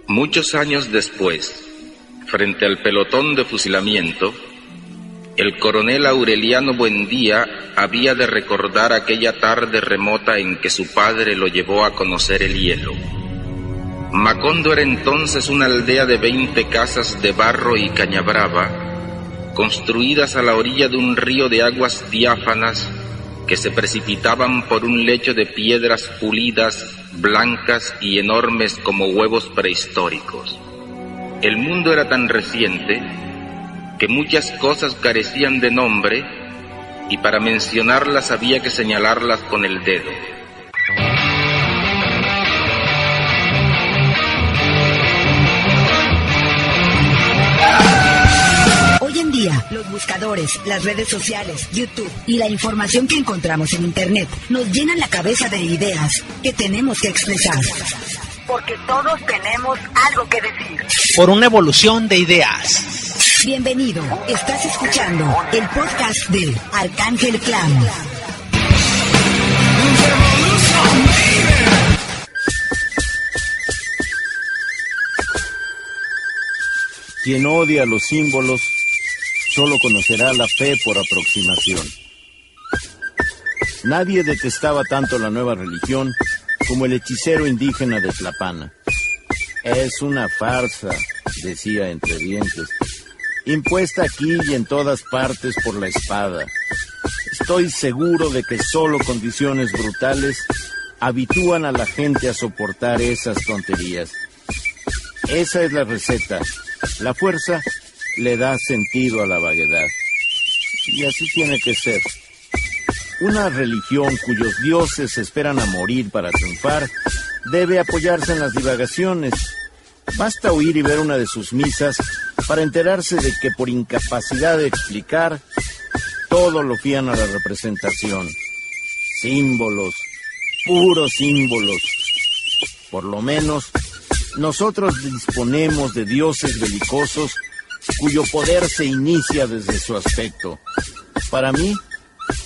Muchos años después, frente al pelotón de fusilamiento, el coronel Aureliano Buendía había de recordar aquella tarde remota en que su padre lo llevó a conocer el hielo. Macondo era entonces una aldea de 20 casas de barro y caña brava, construidas a la orilla de un río de aguas diáfanas que se precipitaban por un lecho de piedras pulidas, blancas y enormes como huevos prehistóricos. El mundo era tan reciente que muchas cosas carecían de nombre y para mencionarlas había que señalarlas con el dedo. Hoy en día, los buscadores, las redes sociales, YouTube y la información que encontramos en Internet nos llenan la cabeza de ideas que tenemos que expresar. Porque todos tenemos algo que decir. Por una evolución de ideas. Bienvenido, estás escuchando el podcast de Arcángel Clan. Quien odia los símbolos solo conocerá la fe por aproximación. Nadie detestaba tanto la nueva religión como el hechicero indígena de Tlapana. Es una farsa, decía entre dientes, impuesta aquí y en todas partes por la espada. Estoy seguro de que solo condiciones brutales habitúan a la gente a soportar esas tonterías. Esa es la receta. La fuerza le da sentido a la vaguedad. Y así tiene que ser. Una religión cuyos dioses esperan a morir para triunfar debe apoyarse en las divagaciones. Basta oír y ver una de sus misas para enterarse de que por incapacidad de explicar, todo lo fían a la representación. Símbolos, puros símbolos. Por lo menos, nosotros disponemos de dioses belicosos cuyo poder se inicia desde su aspecto. Para mí,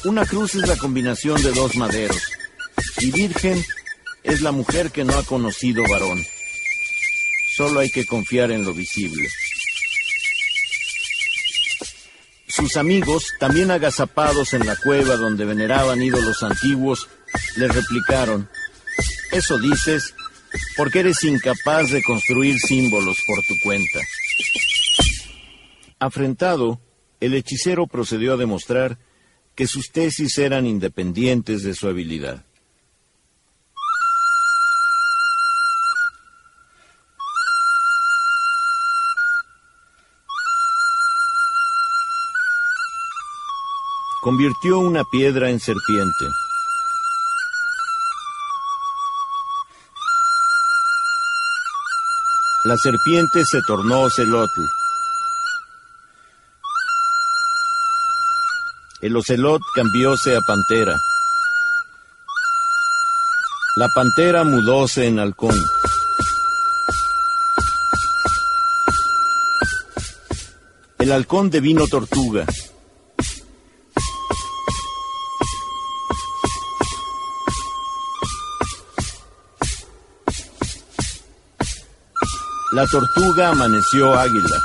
una cruz es la combinación de dos maderos, y virgen es la mujer que no ha conocido varón. Solo hay que confiar en lo visible. Sus amigos, también agazapados en la cueva donde veneraban ídolos antiguos, le replicaron: «Eso dices porque eres incapaz de construir símbolos por tu cuenta». Afrentado, el hechicero procedió a demostrar que sus tesis eran independientes de su habilidad. Convirtió una piedra en serpiente. La serpiente se tornó ocelotl. El ocelot cambióse a pantera. La pantera mudóse en halcón. El halcón devino tortuga. La tortuga amaneció águila.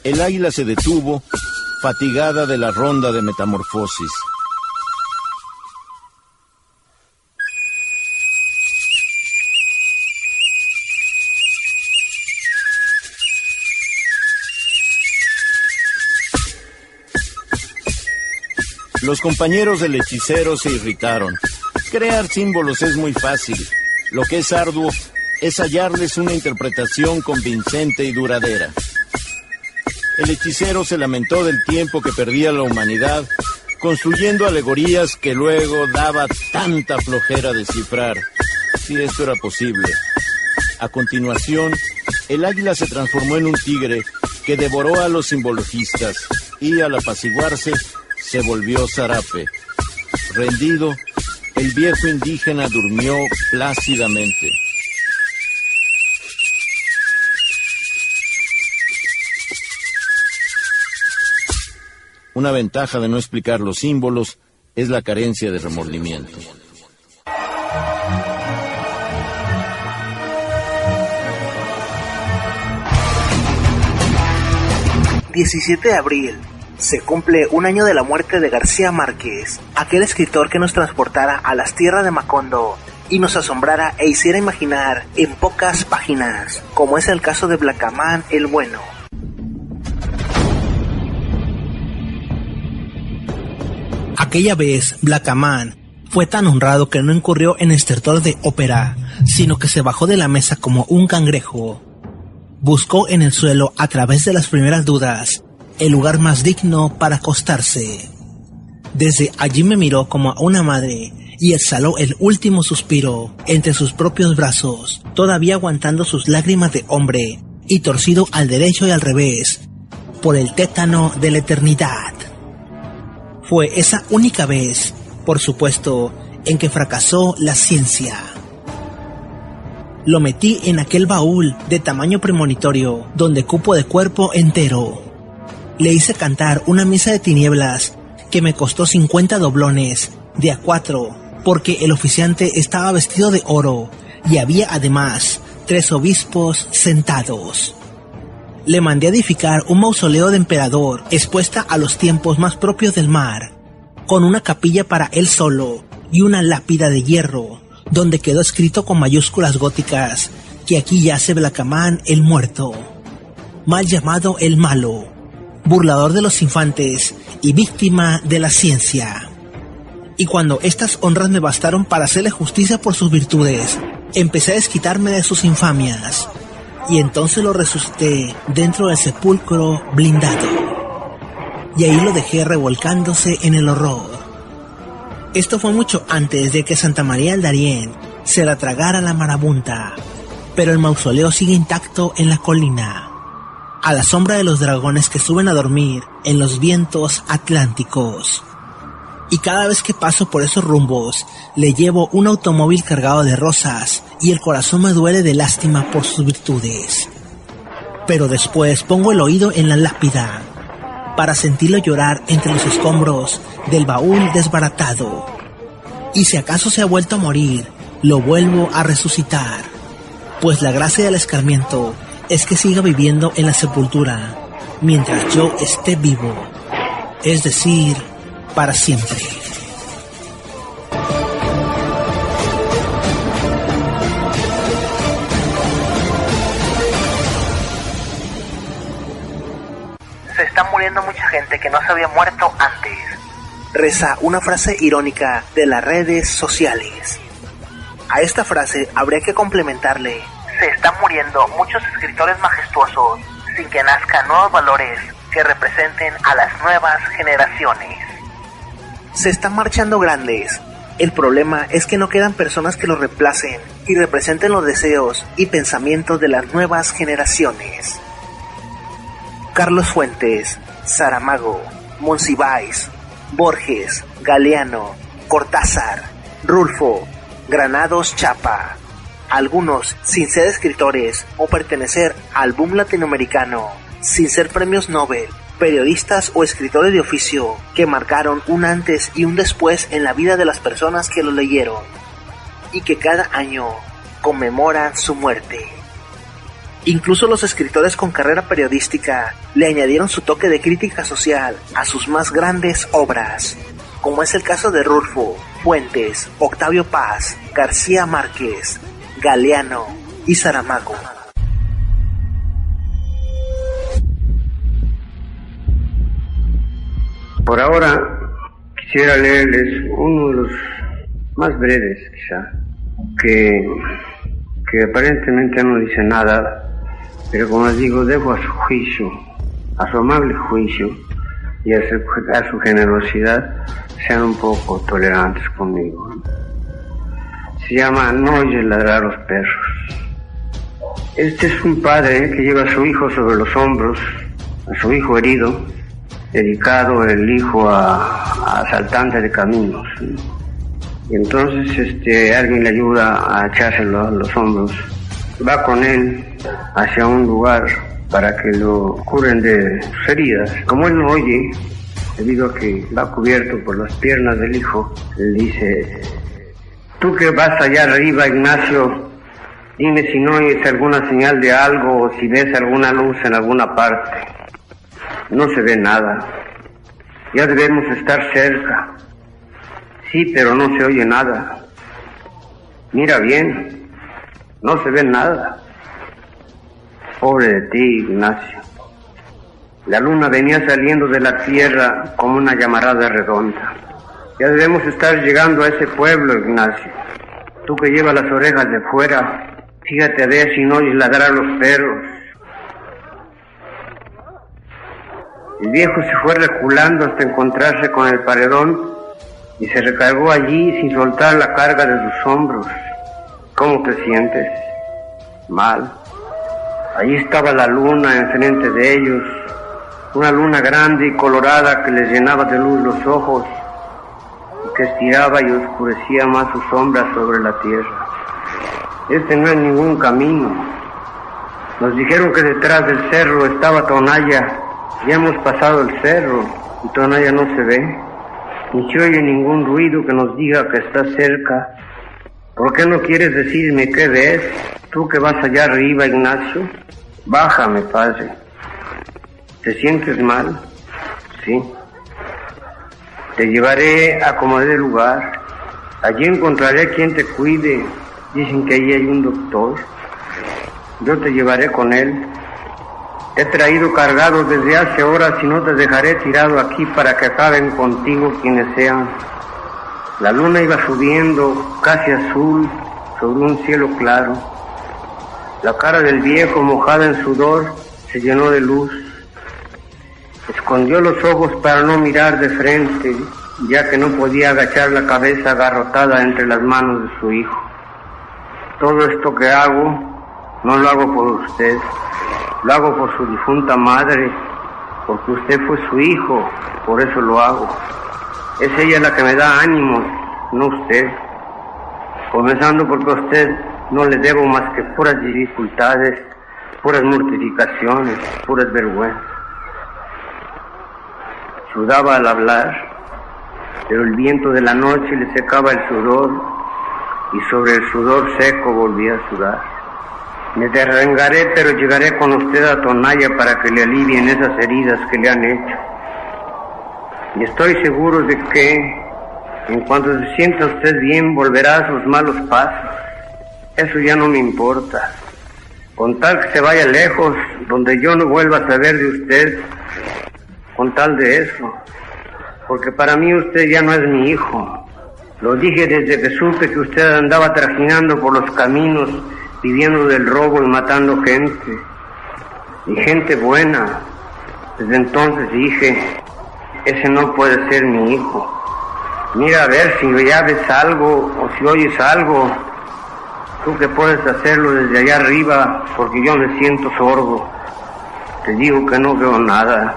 El águila se detuvo, fatigada de la ronda de metamorfosis. Los compañeros del hechicero se irritaron. Crear símbolos es muy fácil. Lo que es arduo es hallarles una interpretación convincente y duradera. El hechicero se lamentó del tiempo que perdía la humanidad construyendo alegorías que luego daba tanta flojera descifrar, si esto era posible. A continuación, el águila se transformó en un tigre que devoró a los simbologistas y, al apaciguarse, se volvió zarape. Rendido, el viejo indígena durmió plácidamente. Una ventaja de no explicar los símbolos es la carencia de remordimiento. 17 de abril, se cumple un año de la muerte de García Márquez, aquel escritor que nos transportara a las tierras de Macondo y nos asombrara e hiciera imaginar en pocas páginas, como es el caso de Blackaman el Bueno. Aquella vez, Blackaman fue tan honrado que no incurrió en estertor de ópera, sino que se bajó de la mesa como un cangrejo. Buscó en el suelo, a través de las primeras dudas, el lugar más digno para acostarse. Desde allí me miró como a una madre y exhaló el último suspiro entre sus propios brazos, todavía aguantando sus lágrimas de hombre y torcido al derecho y al revés por el tétano de la eternidad. Fue esa única vez, por supuesto, en que fracasó la ciencia. Lo metí en aquel baúl de tamaño premonitorio donde cupo de cuerpo entero. Le hice cantar una misa de tinieblas que me costó 50 doblones de A4 porque el oficiante estaba vestido de oro y había además 3 obispos sentados. Le mandé edificar un mausoleo de emperador expuesta a los tiempos más propios del mar, con una capilla para él solo y una lápida de hierro, donde quedó escrito con mayúsculas góticas que aquí yace Blackaman el Muerto, mal llamado el Malo, burlador de los infantes y víctima de la ciencia. Y cuando estas honras me bastaron para hacerle justicia por sus virtudes, empecé a desquitarme de sus infamias, y entonces lo resucité dentro del sepulcro blindado, y ahí lo dejé revolcándose en el horror. Esto fue mucho antes de que Santa María del Darién se la tragara la marabunta, pero el mausoleo sigue intacto en la colina, a la sombra de los dragones que suben a dormir en los vientos atlánticos. Y cada vez que paso por esos rumbos, le llevo un automóvil cargado de rosas y el corazón me duele de lástima por sus virtudes. Pero después pongo el oído en la lápida para sentirlo llorar entre los escombros del baúl desbaratado. Y si acaso se ha vuelto a morir, lo vuelvo a resucitar, pues la gracia del escarmiento es que siga viviendo en la sepultura mientras yo esté vivo, es decir, para siempre. Se está muriendo mucha gente que no se había muerto antes, reza una frase irónica de las redes sociales. A esta frase habría que complementarle: se están muriendo muchos escritores majestuosos sin que nazcan nuevos valores que representen a las nuevas generaciones. Se están marchando grandes. El problema es que no quedan personas que los reemplacen y representen los deseos y pensamientos de las nuevas generaciones. Carlos Fuentes, Saramago, Monsiváis, Borges, Galeano, Cortázar, Rulfo, Granados Chapa. Algunos sin ser escritores o pertenecer al boom latinoamericano, sin ser premios Nobel, periodistas o escritores de oficio que marcaron un antes y un después en la vida de las personas que lo leyeron y que cada año conmemoran su muerte. Incluso los escritores con carrera periodística le añadieron su toque de crítica social a sus más grandes obras, como es el caso de Rulfo, Fuentes, Octavio Paz, García Márquez, Galeano y Saramago. Por ahora quisiera leerles uno de los más breves, quizá, que aparentemente no dice nada, pero como les digo, dejo a su juicio, a su amable juicio y a su generosidad, sean un poco tolerantes conmigo. Se llama No oyes ladrar a los perros. Este es un padre que lleva a su hijo sobre los hombros, a su hijo herido, dedicado el hijo a asaltante de caminos. Y entonces alguien le ayuda a echárselo a los hombros. Va con él hacia un lugar para que lo curen de sus heridas. Como él no oye, debido a que va cubierto por las piernas del hijo, él dice: tú que vas allá arriba, Ignacio, dime si no oyes alguna señal de algo o si ves alguna luz en alguna parte. No se ve nada. Ya debemos estar cerca. Sí, pero no se oye nada. Mira bien, no se ve nada. Pobre de ti, Ignacio. La luna venía saliendo de la tierra como una llamarada redonda. Ya debemos estar llegando a ese pueblo, Ignacio. Tú que llevas las orejas de fuera, fíjate a ver si no oyes ladrar a los perros. El viejo se fue reculando hasta encontrarse con el paredón y se recargó allí sin soltar la carga de sus hombros. ¿Cómo te sientes? Mal. Allí estaba la luna enfrente de ellos, una luna grande y colorada que les llenaba de luz los ojos y que estiraba y oscurecía más sus sombras sobre la tierra. Este no es ningún camino. Nos dijeron que detrás del cerro estaba Tonaya. Ya hemos pasado el cerro y Tonaya no se ve, ni se oye ningún ruido que nos diga que está cerca. ¿Por qué no quieres decirme qué ves? Tú que vas allá arriba, Ignacio. Bájame, padre. ¿Te sientes mal? Sí. Te llevaré a como dé lugar. Allí encontraré quien te cuide. Dicen que allí hay un doctor. Yo te llevaré con él. Te he traído cargado desde hace horas y no te dejaré tirado aquí para que acaben contigo quienes sean. La luna iba subiendo, casi azul, sobre un cielo claro. La cara del viejo, mojada en sudor, se llenó de luz. Escondió los ojos para no mirar de frente, ya que no podía agachar la cabeza agarrotada entre las manos de su hijo. Todo esto que hago, no lo hago por usted. Lo hago por su difunta madre, porque usted fue su hijo, por eso lo hago. Es ella la que me da ánimos, no usted. Comenzando porque a usted no le debo más que puras dificultades, puras mortificaciones, puras vergüenzas. Sudaba al hablar, pero el viento de la noche le secaba el sudor, y sobre el sudor seco volvía a sudar. Me derrengaré, pero llegaré con usted a Tonaya para que le alivien esas heridas que le han hecho. Y estoy seguro de que, en cuanto se sienta usted bien, volverá a sus malos pasos. Eso ya no me importa. Con tal que se vaya lejos, donde yo no vuelva a saber de usted, con tal de eso. Porque para mí usted ya no es mi hijo. Lo dije desde que supe que usted andaba trajinando por los caminos, viviendo del robo y matando gente, y gente buena. Desde entonces dije, ese no puede ser mi hijo. Mira a ver si ya ves algo o si oyes algo, tú que puedes hacerlo desde allá arriba, porque yo me siento sordo. Te digo que no veo nada.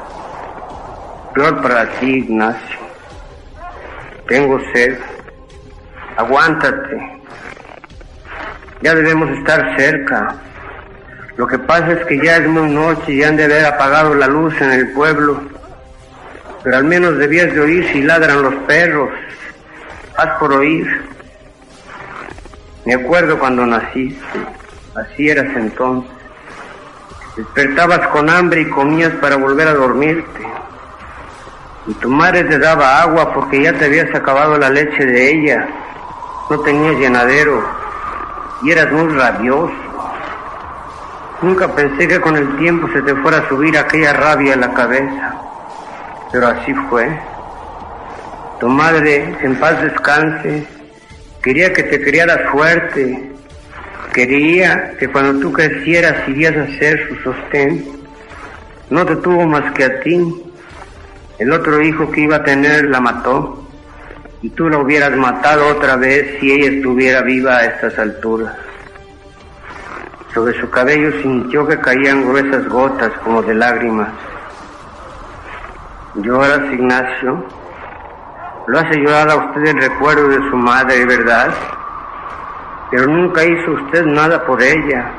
Peor para ti, Ignacio. Tengo sed. Aguántate. Ya debemos estar cerca. Lo que pasa es que ya es muy noche y han de haber apagado la luz en el pueblo. Pero al menos debías de oír si ladran los perros. Haz por oír. Me acuerdo cuando naciste. Así eras entonces. Despertabas con hambre y comías para volver a dormirte. Y tu madre te daba agua porque ya te habías acabado la leche de ella. No tenías llenadero. Y eras muy rabioso. Nunca pensé que con el tiempo se te fuera a subir aquella rabia a la cabeza. Pero así fue. Tu madre, en paz descanse, quería que te criaras fuerte. Quería que cuando tú crecieras irías a ser su sostén. No te tuvo más que a ti. El otro hijo que iba a tener la mató. Y tú la hubieras matado otra vez si ella estuviera viva a estas alturas. Sobre su cabello sintió que caían gruesas gotas como de lágrimas. ¿Lloras, Ignacio? Lo hace llorar a usted el recuerdo de su madre, ¿verdad? Pero nunca hizo usted nada por ella.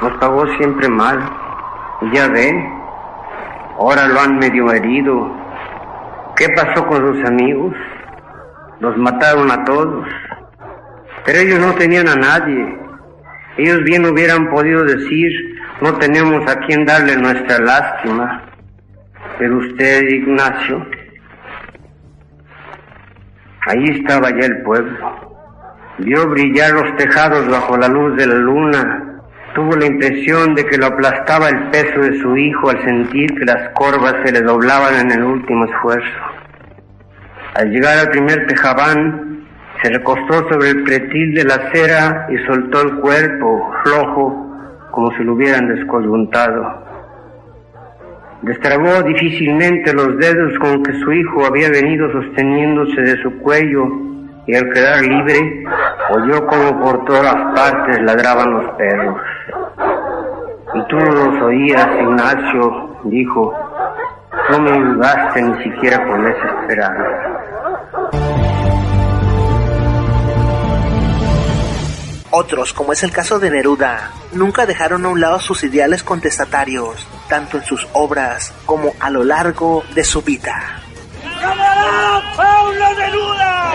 Nos pagó siempre mal. Y ya ve, ahora lo han medio herido. ¿Qué pasó con sus amigos? Los mataron a todos. Pero ellos no tenían a nadie. Ellos bien hubieran podido decir, no tenemos a quien darle nuestra lástima. Pero usted, Ignacio, ahí estaba ya el pueblo. Vio brillar los tejados bajo la luz de la luna. Tuvo la impresión de que lo aplastaba el peso de su hijo al sentir que las corvas se le doblaban en el último esfuerzo. Al llegar al primer tejabán, se recostó sobre el pretil de la acera y soltó el cuerpo, flojo, como si lo hubieran descoyuntado. Destrabó difícilmente los dedos con que su hijo había venido sosteniéndose de su cuello, y al quedar libre, oyó como por todas partes ladraban los perros. Y tú no los oías, Ignacio, dijo, no me ayudaste ni siquiera con esa esperanza. Otros, como es el caso de Neruda, nunca dejaron a un lado sus ideales contestatarios, tanto en sus obras como a lo largo de su vida. ¡Camarada Pablo Neruda!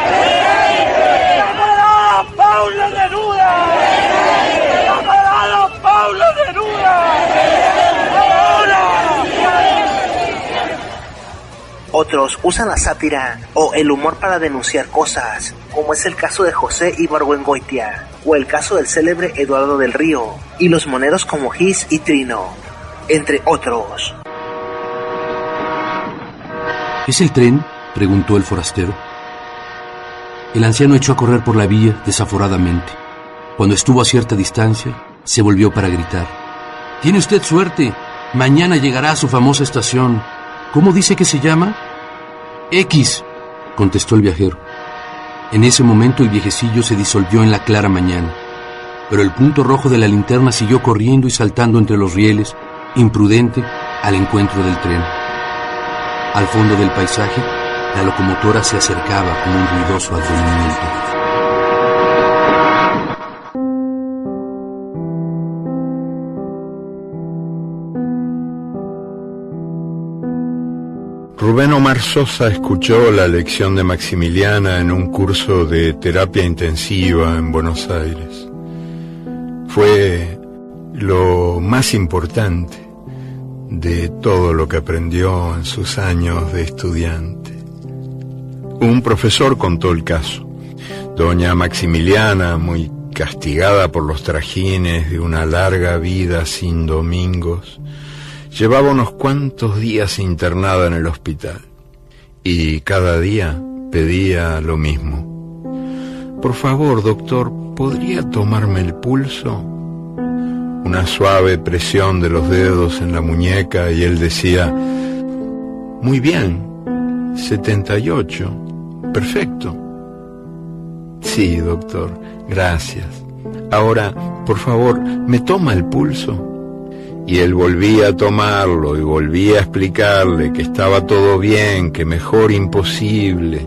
¡Camarada Pablo Neruda! ¡Camarada Pablo Neruda! ¡Ahora! Otros usan la sátira o el humor para denunciar cosas, como es el caso de José Ibargüengoitia, o el caso del célebre Eduardo del Río, y los moneros como Gis y Trino, entre otros. ¿Es el tren?, preguntó el forastero. El anciano echó a correr por la vía desaforadamente. Cuando estuvo a cierta distancia, se volvió para gritar. «Tiene usted suerte. Mañana llegará a su famosa estación. ¿Cómo dice que se llama?» «X», contestó el viajero. En ese momento el viejecillo se disolvió en la clara mañana, pero el punto rojo de la linterna siguió corriendo y saltando entre los rieles, imprudente, al encuentro del tren. Al fondo del paisaje, la locomotora se acercaba con un ruidoso advenimiento. Rubén Omar Sosa escuchó la lección de Maximiliana en un curso de terapia intensiva en Buenos Aires. Fue lo más importante de todo lo que aprendió en sus años de estudiante. Un profesor contó el caso. Doña Maximiliana, muy castigada por los trajines de una larga vida sin domingos, llevaba unos cuantos días internada en el hospital, y cada día pedía lo mismo. «Por favor, doctor, ¿podría tomarme el pulso?» Una suave presión de los dedos en la muñeca, y él decía: «Muy bien, 78, perfecto». «Sí, doctor, gracias. Ahora, por favor, ¿me toma el pulso?» Y él volvía a tomarlo y volvía a explicarle que estaba todo bien, que mejor imposible.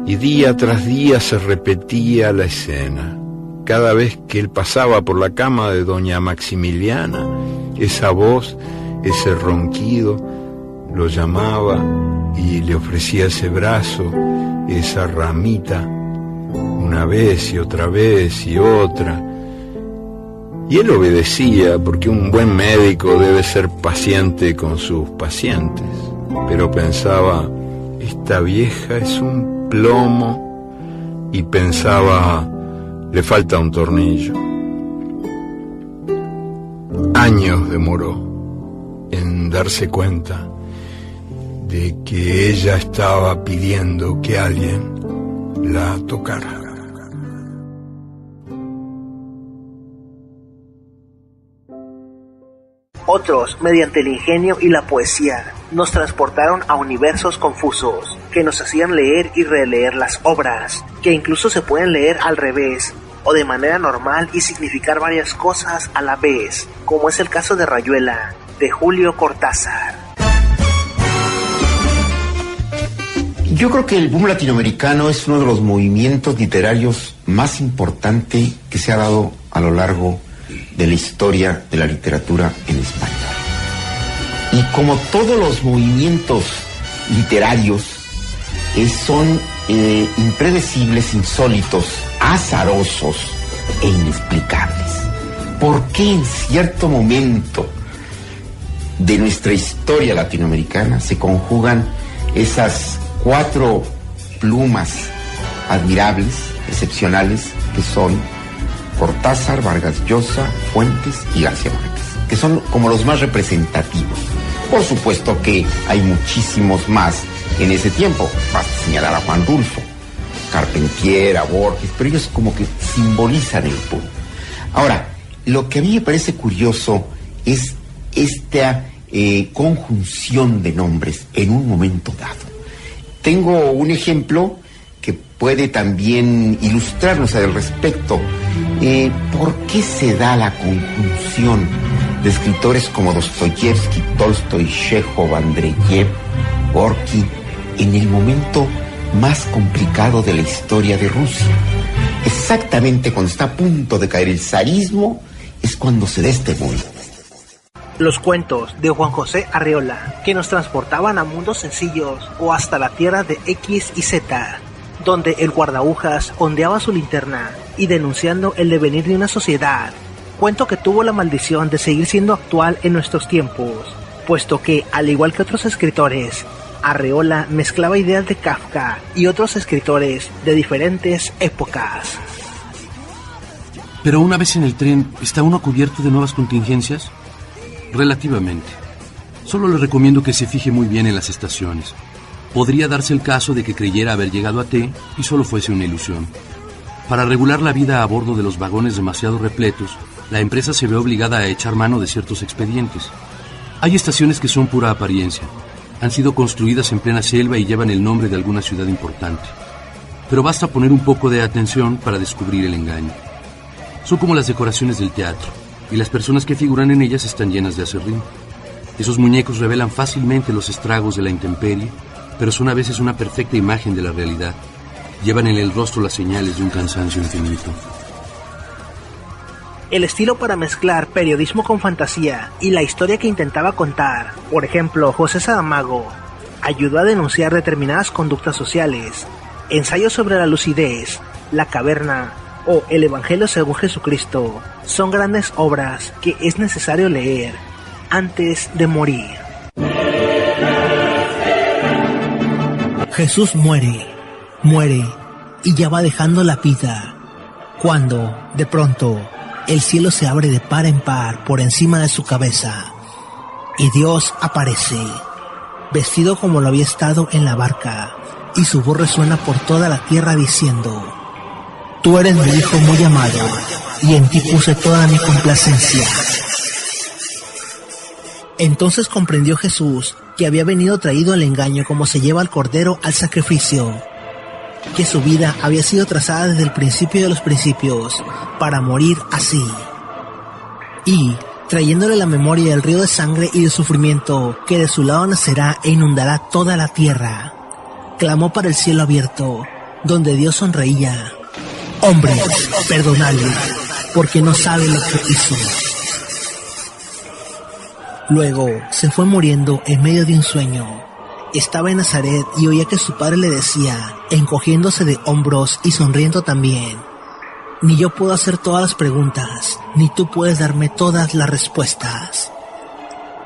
Y día tras día se repetía la escena. Cada vez que él pasaba por la cama de doña Maximiliana, esa voz, ese ronquido, lo llamaba y le ofrecía ese brazo, esa ramita, una vez y otra vez y otra. Y él obedecía, porque un buen médico debe ser paciente con sus pacientes. Pero pensaba, esta vieja es un plomo, y pensaba, le falta un tornillo. Años demoró en darse cuenta de que ella estaba pidiendo que alguien la tocara. Otros, mediante el ingenio y la poesía, nos transportaron a universos confusos, que nos hacían leer y releer las obras, que incluso se pueden leer al revés, o de manera normal y significar varias cosas a la vez, como es el caso de Rayuela, de Julio Cortázar. Yo creo que el boom latinoamericano es uno de los movimientos literarios más importantes que se ha dado a lo largo de la historia de la literatura en español. Y como todos los movimientos literarios son impredecibles, insólitos, azarosos e inexplicables. ¿Por qué en cierto momento de nuestra historia latinoamericana se conjugan esas 4 plumas admirables, excepcionales, que son Cortázar, Vargas Llosa, Fuentes y García Márquez, que son como los más representativos. Por supuesto que hay muchísimos más en ese tiempo, basta señalar a Juan Rulfo, Carpentier, a Borges, pero ellos como que simbolizan el punto. Ahora, lo que a mí me parece curioso es esta conjunción de nombres en un momento dado. Tengo un ejemplo que puede también ilustrarnos al respecto. ¿Por qué se da la conjunción de escritores como Dostoyevsky, Tolstoy, Chekhov, Andreyev, Gorky en el momento más complicado de la historia de Rusia? Exactamente cuando está a punto de caer el zarismo es cuando se da este movimiento. Los cuentos de Juan José Arreola, que nos transportaban a mundos sencillos o hasta la tierra de X y Z, donde el guardahujas ondeaba su linterna y denunciando el devenir de una sociedad, cuento que tuvo la maldición de seguir siendo actual en nuestros tiempos, puesto que, al igual que otros escritores, Arreola mezclaba ideas de Kafka y otros escritores de diferentes épocas. Pero una vez en el tren, ¿está uno cubierto de nuevas contingencias? Relativamente. Solo le recomiendo que se fije muy bien en las estaciones. Podría darse el caso de que creyera haber llegado a T y solo fuese una ilusión. Para regular la vida a bordo de los vagones demasiado repletos, la empresa se ve obligada a echar mano de ciertos expedientes. Hay estaciones que son pura apariencia. Han sido construidas en plena selva y llevan el nombre de alguna ciudad importante. Pero basta poner un poco de atención para descubrir el engaño. Son como las decoraciones del teatro, y las personas que figuran en ellas están llenas de aserrín. Esos muñecos revelan fácilmente los estragos de la intemperie, pero son a veces una perfecta imagen de la realidad. Llevan en el rostro las señales de un cansancio infinito. El estilo para mezclar periodismo con fantasía y la historia que intentaba contar, por ejemplo, José Saramago, ayudó a denunciar determinadas conductas sociales. Ensayos sobre la lucidez, La caverna o El Evangelio según Jesucristo son grandes obras que es necesario leer antes de morir. Jesús muere y ya va dejando la vida, cuando, de pronto, el cielo se abre de par en par por encima de su cabeza, y Dios aparece, vestido como lo había estado en la barca, y su voz resuena por toda la tierra diciendo: Tú eres mi hijo muy amado, y en ti puse toda mi complacencia. Entonces comprendió Jesús que había venido traído al engaño como se lleva al cordero al sacrificio, que su vida había sido trazada desde el principio de los principios para morir así. Y, trayéndole la memoria del río de sangre y de sufrimiento que de su lado nacerá e inundará toda la tierra, clamó para el cielo abierto, donde Dios sonreía: Hombres, perdonadle, porque no sabe lo que hizo. Luego se fue muriendo en medio de un sueño. Estaba en Nazaret y oía que su padre le decía, encogiéndose de hombros y sonriendo también: Ni yo puedo hacer todas las preguntas, ni tú puedes darme todas las respuestas.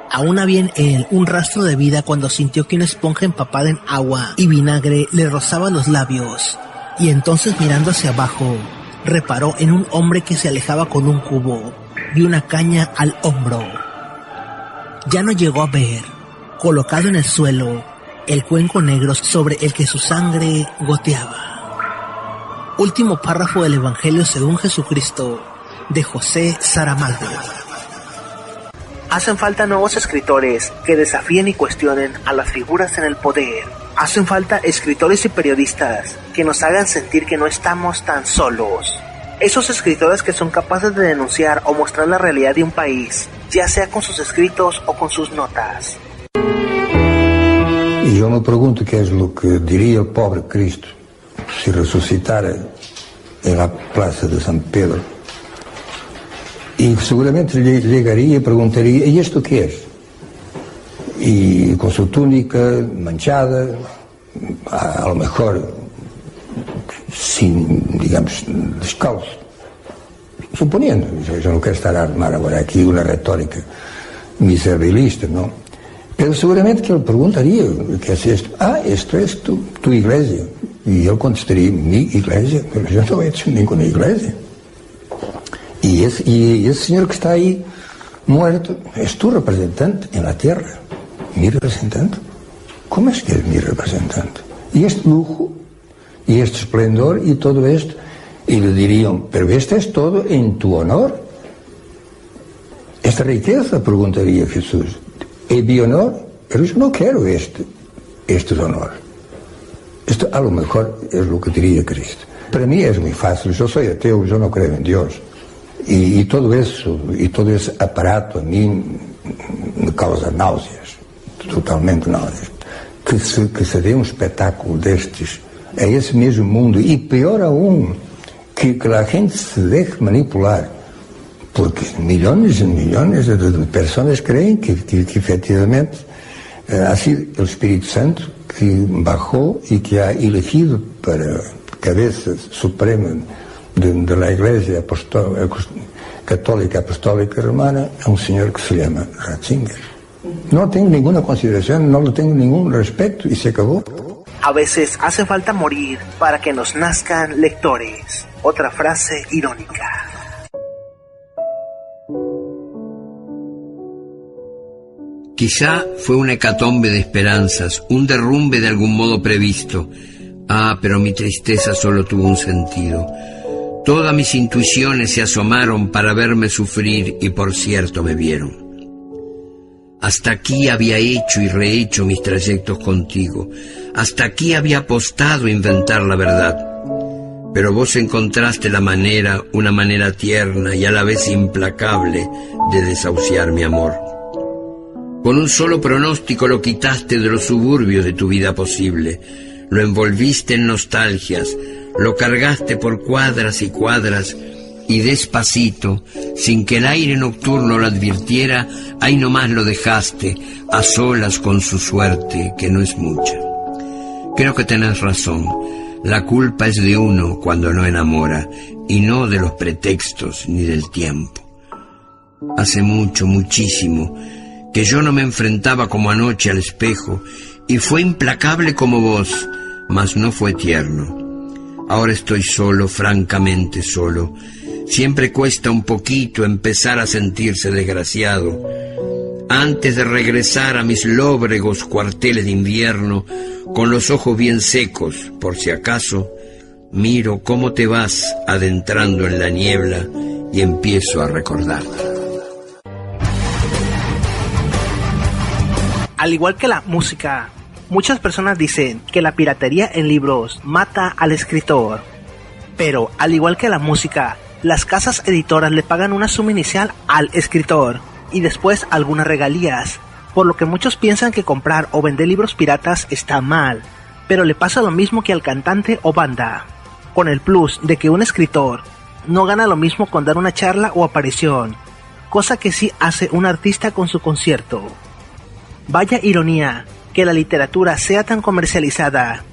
Aún había en él un rastro de vida cuando sintió que una esponja empapada en agua y vinagre le rozaba los labios, y entonces, mirando hacia abajo, reparó en un hombre que se alejaba con un cubo y una caña al hombro. Ya no llegó a ver, colocado en el suelo, el cuenco negro sobre el que su sangre goteaba. Último párrafo del Evangelio según Jesucristo, de José Saramago. Hacen falta nuevos escritores que desafíen y cuestionen a las figuras en el poder. Hacen falta escritores y periodistas que nos hagan sentir que no estamos tan solos. Esos escritores que son capaces de denunciar o mostrar la realidad de un país, ya sea con sus escritos o con sus notas. E eu me pergunto que é o que diria o pobre Cristo se ressuscitara na Praça de São Pedro. E seguramente lhe ligaria e perguntaria: e este o que és? E com sua túnica manchada, a lo mejor sin, digamos, descalço. Suponiendo, yo no quiero estar a armar ahora aquí una retórica miserabilista, ¿no? Pero seguramente que él preguntaría, ¿qué es esto? Esto es tu iglesia. Y él contestaría, mi iglesia, pero yo no he hecho ninguna iglesia. Y ese señor que está ahí muerto es tu representante en la tierra. Mi representante. ¿Cómo es que es mi representante? Y este lujo, y este esplendor, y todo esto. Y le dirían, pero esto es todo en tu honor. Esta riqueza, preguntaría Jesús, ¿es mi honor? Pero yo no quiero este honor. Esto a lo mejor es lo que diría Cristo. Para mí es muy fácil, yo soy ateo, yo no creo en Dios. Y todo eso, y todo ese aparato a mí me causa náuseas, totalmente náuseas. Que se dê um espetáculo destes a esse mesmo mundo, e pior aún, que a gente se deje manipular, porque millones e millones de pessoas creem que efetivamente ha sido o Espírito Santo que bajou e que ha elegido para cabeça suprema de la Iglesia Católica Apostólica Romana a un señor que se llama Ratzinger. No tengo ninguna consideración, no le tengo ningún respeto y se acabó. A veces hace falta morir para que nos nazcan lectores. Otra frase irónica. Quizá fue una hecatombe de esperanzas, un derrumbe de algún modo previsto. Pero mi tristeza solo tuvo un sentido. Todas mis intuiciones se asomaron para verme sufrir y por cierto me vieron. Hasta aquí había hecho y rehecho mis trayectos contigo. Hasta aquí había apostado a inventar la verdad. Pero vos encontraste una manera tierna y a la vez implacable de desahuciar mi amor. Con un solo pronóstico lo quitaste de los suburbios de tu vida posible. Lo envolviste en nostalgias, lo cargaste por cuadras y cuadras, y despacito, sin que el aire nocturno lo advirtiera, ahí nomás lo dejaste, a solas con su suerte, que no es mucha. Creo que tenés razón, la culpa es de uno cuando no enamora, y no de los pretextos ni del tiempo. Hace mucho, muchísimo, que yo no me enfrentaba como anoche al espejo, y fue implacable como vos, mas no fue tierno. Ahora estoy solo, francamente solo. Siempre cuesta un poquito empezar a sentirse desgraciado. Antes de regresar a mis lóbregos cuarteles de invierno, con los ojos bien secos, por si acaso, miro cómo te vas adentrando en la niebla y empiezo a recordarte. Al igual que la música, muchas personas dicen que la piratería en libros mata al escritor. Pero, al igual que la música, las casas editoras le pagan una suma inicial al escritor y después algunas regalías, por lo que muchos piensan que comprar o vender libros piratas está mal, pero le pasa lo mismo que al cantante o banda, con el plus de que un escritor no gana lo mismo con dar una charla o aparición, cosa que sí hace un artista con su concierto. Vaya ironía que la literatura sea tan comercializada,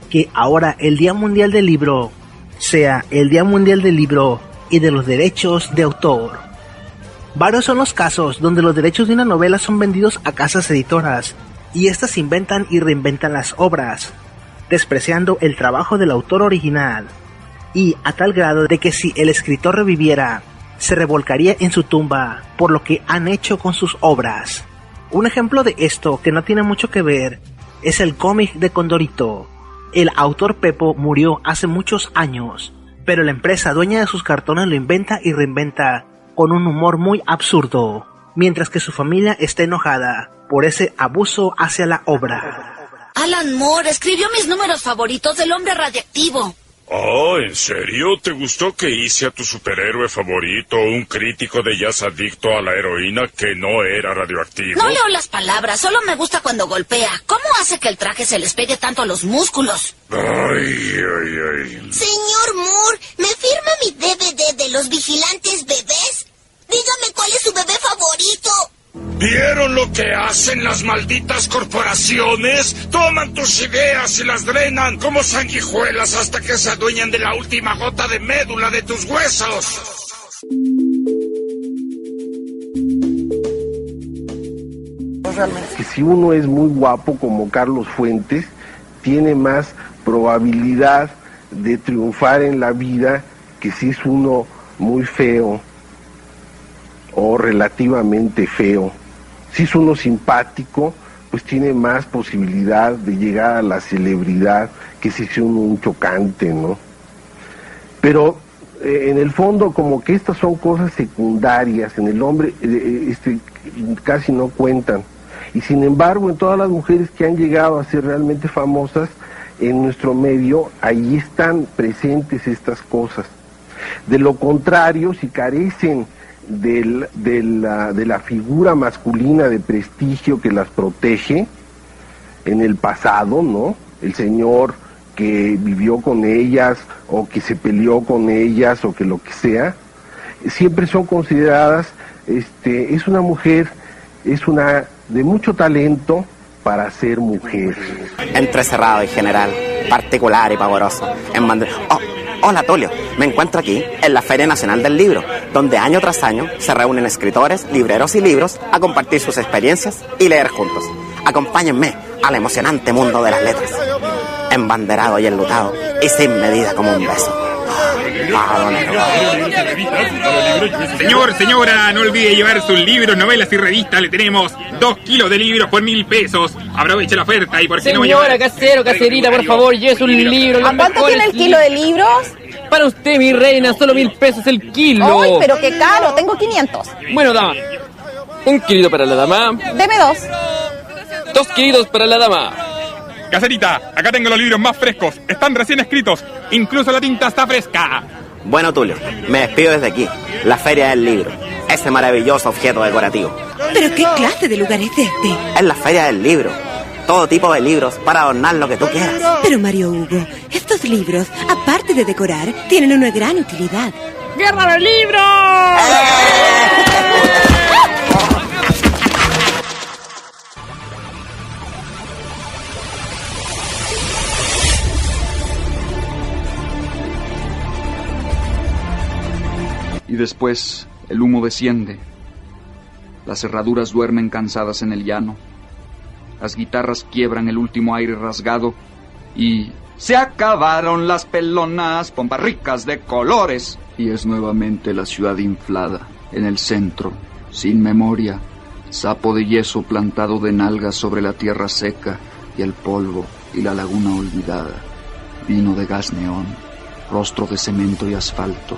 que ahora el Día Mundial del Libro sea el Día Mundial del Libro y de los derechos de autor. Varios son los casos donde los derechos de una novela son vendidos a casas editoras, y éstas inventan y reinventan las obras, despreciando el trabajo del autor original, y a tal grado de que si el escritor reviviera, se revolcaría en su tumba por lo que han hecho con sus obras. Un ejemplo de esto que no tiene mucho que ver es el cómic de Condorito. El autor Pepo murió hace muchos años, pero la empresa dueña de sus cartones lo inventa y reinventa con un humor muy absurdo, mientras que su familia está enojada por ese abuso hacia la obra. Alan Moore escribió mis números favoritos del Hombre Radiactivo. Oh, ¿en serio? ¿Te gustó que hice a tu superhéroe favorito un crítico de jazz adicto a la heroína que no era radioactivo? No leo las palabras, solo me gusta cuando golpea. ¿Cómo hace que el traje se les pegue tanto a los músculos? Ay. Señor Moore, ¿me firma mi DVD de los vigilantes bebés? Dígame cuál es su bebé favorito. ¿Vieron lo que hacen las malditas corporaciones? Toman tus ideas y las drenan como sanguijuelas hasta que se adueñan de la última gota de médula de tus huesos. realmente. Que si uno es muy guapo como Carlos Fuentes, tiene más probabilidad de triunfar en la vida que si es uno muy feo o relativamente feo. Si es uno simpático, pues tiene más posibilidad de llegar a la celebridad que si es uno un chocante, ¿no? Pero en el fondo, como que estas son cosas secundarias, en el hombre casi no cuentan. Y sin embargo, en todas las mujeres que han llegado a ser realmente famosas en nuestro medio, ahí están presentes estas cosas. De lo contrario, si carecen de la figura masculina de prestigio que las protege en el pasado, ¿no? El señor que vivió con ellas o que se peleó con ellas o que lo que sea, siempre son consideradas, es una mujer, es una de mucho talento para ser mujer. Entrecerrado y general, particular y pavoroso, en hola Tulio, me encuentro aquí en la Feria Nacional del Libro, donde año tras año se reúnen escritores, libreros y libros a compartir sus experiencias y leer juntos. Acompáñenme al emocionante mundo de las letras, embanderado y enlutado y sin medida como un beso. Señor, señora, no olvide llevar sus libros, novelas y revistas. Le tenemos 2 kilos de libros por 1.000 pesos. Aproveche la oferta y por si no lleva... Señora, casero, caserita, por favor, lleve un libro. ¿A cuánto tiene el kilo de libros? Para usted, mi reina, solo 1.000 pesos el kilo. ¡Ay, pero qué caro! Tengo 500. Bueno, dama, 1 kilo para la dama. Deme 2. 2 kilos para la dama. Caserita, acá tengo los libros más frescos. Están recién escritos. Incluso la tinta está fresca. Bueno, Tulio, me despido desde aquí, la Feria del Libro, ese maravilloso objeto decorativo. ¿Pero qué clase de lugar es este? Es la Feria del Libro. Todo tipo de libros para adornar lo que tú quieras. Pero Mario Hugo, estos libros, aparte de decorar, tienen una gran utilidad. ¡Guerra del libro! Y después el humo desciende. Las herraduras duermen cansadas en el llano. Las guitarras quiebran el último aire rasgado y... ¡se acabaron las pelonas, pompas ricas de colores! Y es nuevamente la ciudad inflada, en el centro, sin memoria, sapo de yeso plantado de nalgas sobre la tierra seca y el polvo y la laguna olvidada, vino de gas neón, rostro de cemento y asfalto,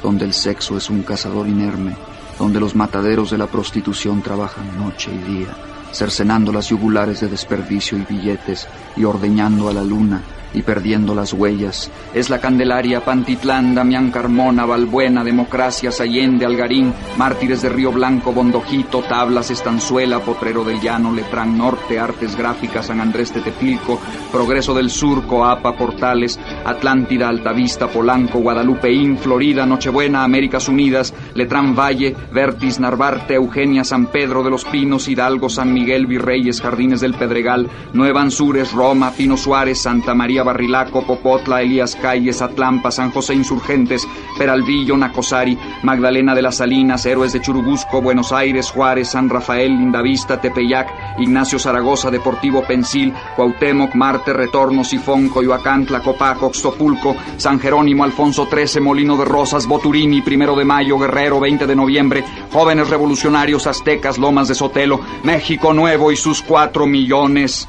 donde el sexo es un cazador inerme, donde los mataderos de la prostitución trabajan noche y día, cercenando las yugulares de desperdicio y billetes, y ordeñando a la luna, y perdiendo las huellas. Es la Candelaria, Pantitlán, Damián Carmona, Balbuena, Democracias, Allende, Algarín, Mártires de Río Blanco, Bondojito, Tablas, Estanzuela, Potrero del Llano, Letrán Norte, Artes Gráficas, San Andrés Tetepilco, Progreso del Sur, Coapa, Portales, Atlántida, Altavista, Polanco, Guadalupeín, Florida, Nochebuena, Américas Unidas, Letrán Valle, Vértiz, Narvarte, Eugenia, San Pedro de los Pinos, Hidalgo, San Miguel, Virreyes, Jardines del Pedregal, Nueva Anzures, Roma, Pino Suárez, Santa María Barrilaco, Popotla, Elías Calles, Atlampa, San José Insurgentes, Peralvillo, Nacosari, Magdalena de las Salinas, Héroes de Churubusco, Buenos Aires, Juárez, San Rafael, Lindavista, Tepeyac, Ignacio Zaragoza, Deportivo Pensil, Cuauhtémoc, Marte, Retorno, Sifón, Coyoacán, Tlacopaco, Oxtopulco, San Jerónimo, Alfonso XIII, Molino de Rosas, Boturini, 1 de Mayo, Guerrero, 20 de noviembre, Jóvenes Revolucionarios, Aztecas, Lomas de Sotelo, México Nuevo y sus 4 millones.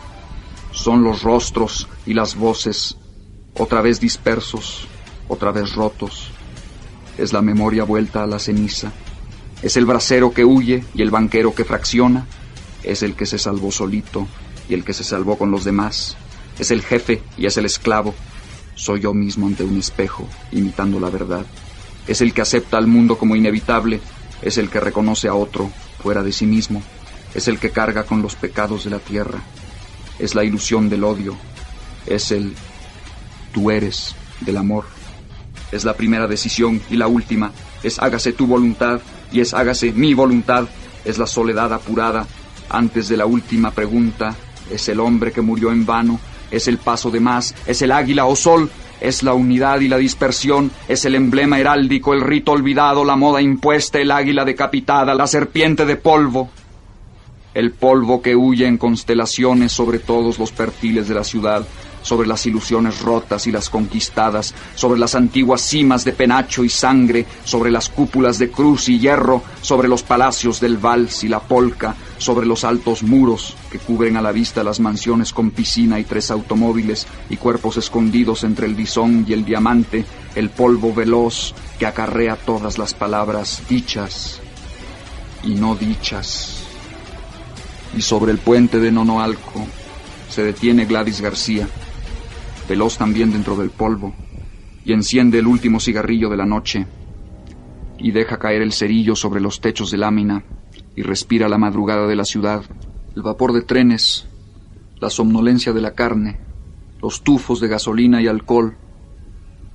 Son los rostros y las voces, otra vez dispersos, otra vez rotos. Es la memoria vuelta a la ceniza. Es el bracero que huye y el banquero que fracciona. Es el que se salvó solito y el que se salvó con los demás. Es el jefe y es el esclavo. Soy yo mismo ante un espejo, imitando la verdad. Es el que acepta al mundo como inevitable. Es el que reconoce a otro fuera de sí mismo. Es el que carga con los pecados de la tierra. Es la ilusión del odio. Es el tú eres del amor. Es la primera decisión y la última. Es hágase tu voluntad y es hágase mi voluntad. Es la soledad apurada antes de la última pregunta. Es el hombre que murió en vano. Es el paso de más. Es el águila o sol. Es la unidad y la dispersión. Es el emblema heráldico, el rito olvidado, la moda impuesta, el águila decapitada, la serpiente de polvo. el polvo que huye en constelaciones sobre todos los perfiles de la ciudad, sobre las ilusiones rotas y las conquistadas, sobre las antiguas cimas de penacho y sangre, sobre las cúpulas de cruz y hierro, sobre los palacios del vals y la polca, sobre los altos muros que cubren a la vista las mansiones con piscina y 3 automóviles y cuerpos escondidos entre el bisón y el diamante, el polvo veloz que acarrea todas las palabras dichas y no dichas. Y sobre el puente de Nonoalco se detiene Gladys García, veloz también dentro del polvo, y enciende el último cigarrillo de la noche, y deja caer el cerillo sobre los techos de lámina, y respira la madrugada de la ciudad, el vapor de trenes, la somnolencia de la carne, los tufos de gasolina y alcohol,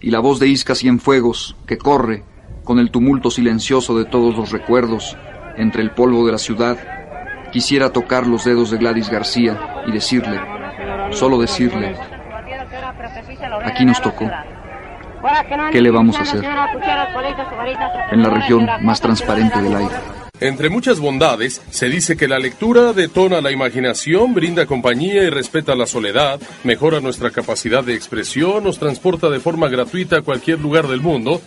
y la voz de Isca Cienfuegos que corre con el tumulto silencioso de todos los recuerdos entre el polvo de la ciudad. Quisiera tocar los dedos de Gladys García y decirle, solo decirle, aquí nos tocó. ¿Qué le vamos a hacer? En la región más transparente del aire. Entre muchas bondades, se dice que la lectura detona la imaginación, brinda compañía y respeta la soledad, mejora nuestra capacidad de expresión, nos transporta de forma gratuita a cualquier lugar del mundo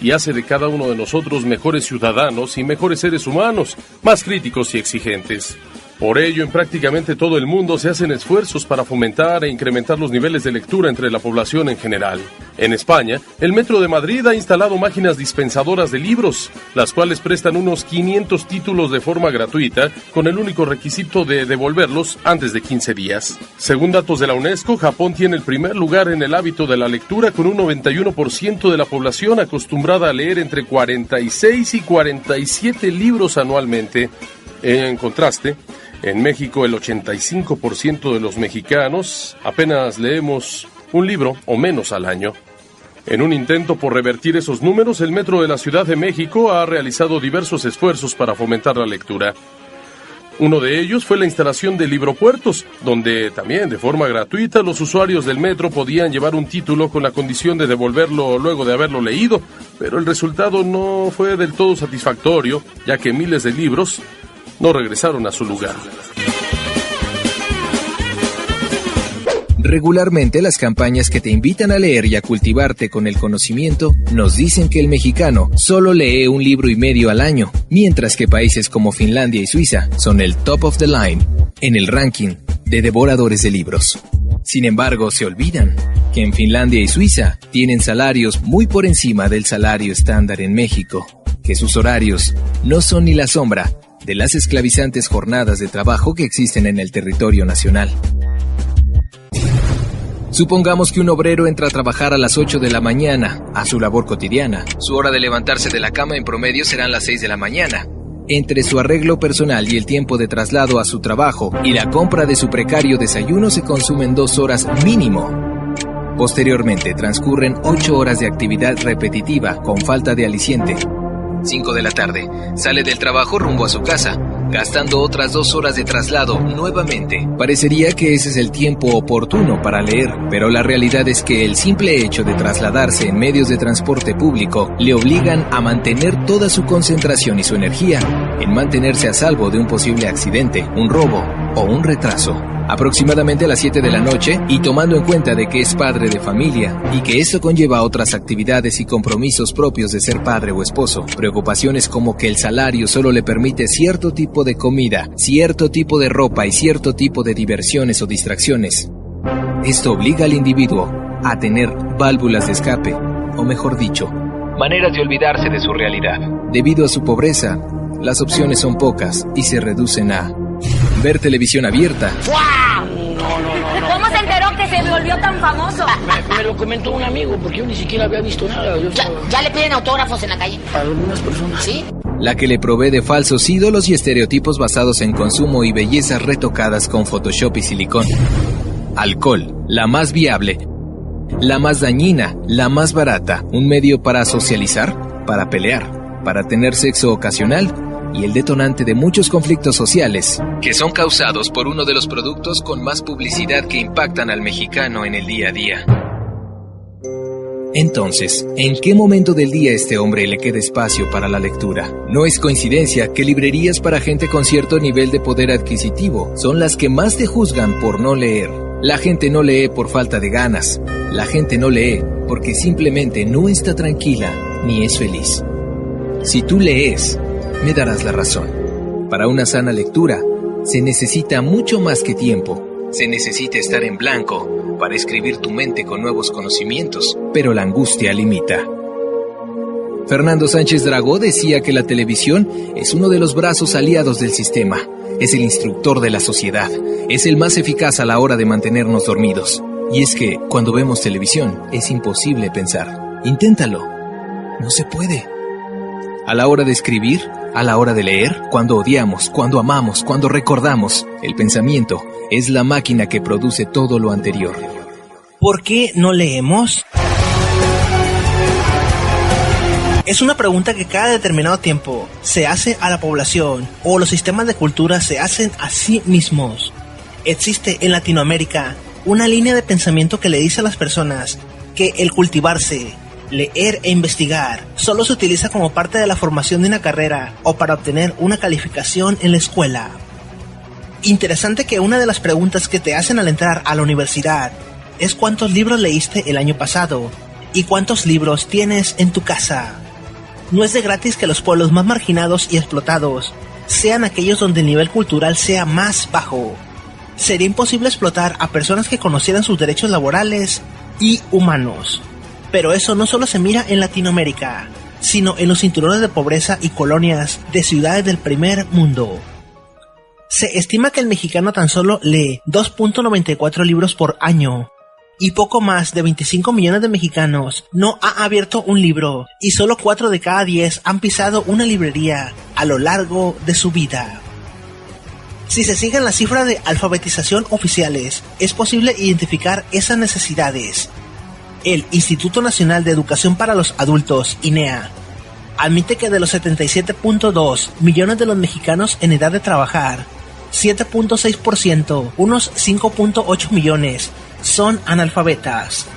y hace de cada uno de nosotros mejores ciudadanos y mejores seres humanos, más críticos y exigentes. Por ello, en prácticamente todo el mundo se hacen esfuerzos para fomentar e incrementar los niveles de lectura entre la población en general. En España, el Metro de Madrid ha instalado máquinas dispensadoras de libros, las cuales prestan unos 500 títulos de forma gratuita, con el único requisito de devolverlos antes de 15 días. Según datos de la UNESCO, Japón tiene el primer lugar en el hábito de la lectura, con un 91% de la población acostumbrada a leer entre 46 y 47 libros anualmente. En contraste, en México el 85% de los mexicanos apenas leemos un libro o menos al año. En un intento por revertir esos números, el Metro de la Ciudad de México ha realizado diversos esfuerzos para fomentar la lectura. Uno de ellos fue la instalación de libropuertos, donde también de forma gratuita los usuarios del metro podían llevar un título con la condición de devolverlo luego de haberlo leído, pero el resultado no fue del todo satisfactorio, ya que miles de libros no regresaron a su lugar. Regularmente las campañas que te invitan a leer y a cultivarte con el conocimiento nos dicen que el mexicano solo lee 1,5 libros al año, mientras que países como Finlandia y Suiza son el top of the line en el ranking de devoradores de libros. Sin embargo, se olvidan que en Finlandia y Suiza tienen salarios muy por encima del salario estándar en México, que sus horarios no son ni la sombra de las esclavizantes jornadas de trabajo que existen en el territorio nacional. Supongamos que un obrero entra a trabajar a las 8 de la mañana, a su labor cotidiana. Su hora de levantarse de la cama en promedio serán las 6 de la mañana. Entre su arreglo personal y el tiempo de traslado a su trabajo y la compra de su precario desayuno se consumen 2 horas mínimo. Posteriormente transcurren 8 horas de actividad repetitiva con falta de aliciente. 5 de la tarde, sale del trabajo rumbo a su casa, gastando otras 2 horas de traslado nuevamente. Parecería que ese es el tiempo oportuno para leer, pero la realidad es que el simple hecho de trasladarse en medios de transporte público le obligan a mantener toda su concentración y su energía en mantenerse a salvo de un posible accidente, un robo o un retraso. Aproximadamente a las 7 de la noche, y tomando en cuenta de que es padre de familia y que esto conlleva otras actividades y compromisos propios de ser padre o esposo, preocupaciones como que el salario solo le permite cierto tipo de comida, cierto tipo de ropa y cierto tipo de diversiones o distracciones. Esto obliga al individuo a tener válvulas de escape, o mejor dicho, maneras de olvidarse de su realidad. Debido a su pobreza, las opciones son pocas y se reducen a ver televisión abierta. ¿Cómo se enteró que se volvió tan famoso? Me lo comentó un amigo, porque yo ni siquiera había visto nada. Ya le piden autógrafos en la calle. A algunas personas. ¿Sí? La que le provee de falsos ídolos y estereotipos basados en consumo y bellezas retocadas con Photoshop y silicón. Alcohol, la más viable, la más dañina, la más barata, un medio para socializar, para pelear, para tener sexo ocasional, y el detonante de muchos conflictos sociales, que son causados por uno de los productos con más publicidad que impactan al mexicano en el día a día. Entonces, ¿en qué momento del día a este hombre le queda espacio para la lectura? No es coincidencia que librerías para gente con cierto nivel de poder adquisitivo son las que más te juzgan por no leer. La gente no lee por falta de ganas. La gente no lee porque simplemente no está tranquila ni es feliz. Si tú lees, me darás la razón. Para una sana lectura, se necesita mucho más que tiempo. Se necesita estar en blanco para escribir tu mente con nuevos conocimientos, pero la angustia limita. Fernando Sánchez Dragó decía que la televisión es uno de los brazos aliados del sistema. Es el instructor de la sociedad. Es el más eficaz a la hora de mantenernos dormidos. Y es que, cuando vemos televisión, es imposible pensar. Inténtalo. No se puede. A la hora de escribir, a la hora de leer, cuando odiamos, cuando amamos, cuando recordamos, el pensamiento es la máquina que produce todo lo anterior. ¿Por qué no leemos? Es una pregunta que cada determinado tiempo se hace a la población o los sistemas de cultura se hacen a sí mismos. Existe en Latinoamérica una línea de pensamiento que le dice a las personas que el cultivarse, leer e investigar solo se utiliza como parte de la formación de una carrera o para obtener una calificación en la escuela. Interesante que una de las preguntas que te hacen al entrar a la universidad es cuántos libros leíste el año pasado y cuántos libros tienes en tu casa. No es de gratis que los pueblos más marginados y explotados sean aquellos donde el nivel cultural sea más bajo. Sería imposible explotar a personas que conocieran sus derechos laborales y humanos. Pero eso no solo se mira en Latinoamérica, sino en los cinturones de pobreza y colonias de ciudades del primer mundo. Se estima que el mexicano tan solo lee 2.94 libros por año, y poco más de 25 millones de mexicanos no ha abierto un libro, y solo 4 de cada 10 han pisado una librería a lo largo de su vida. Si se siguen las cifras de alfabetización oficiales, es posible identificar esas necesidades. El Instituto Nacional de Educación para los Adultos, INEA, admite que de los 77.2 millones de los mexicanos en edad de trabajar, 7.6%, unos 5.8 millones, son analfabetas.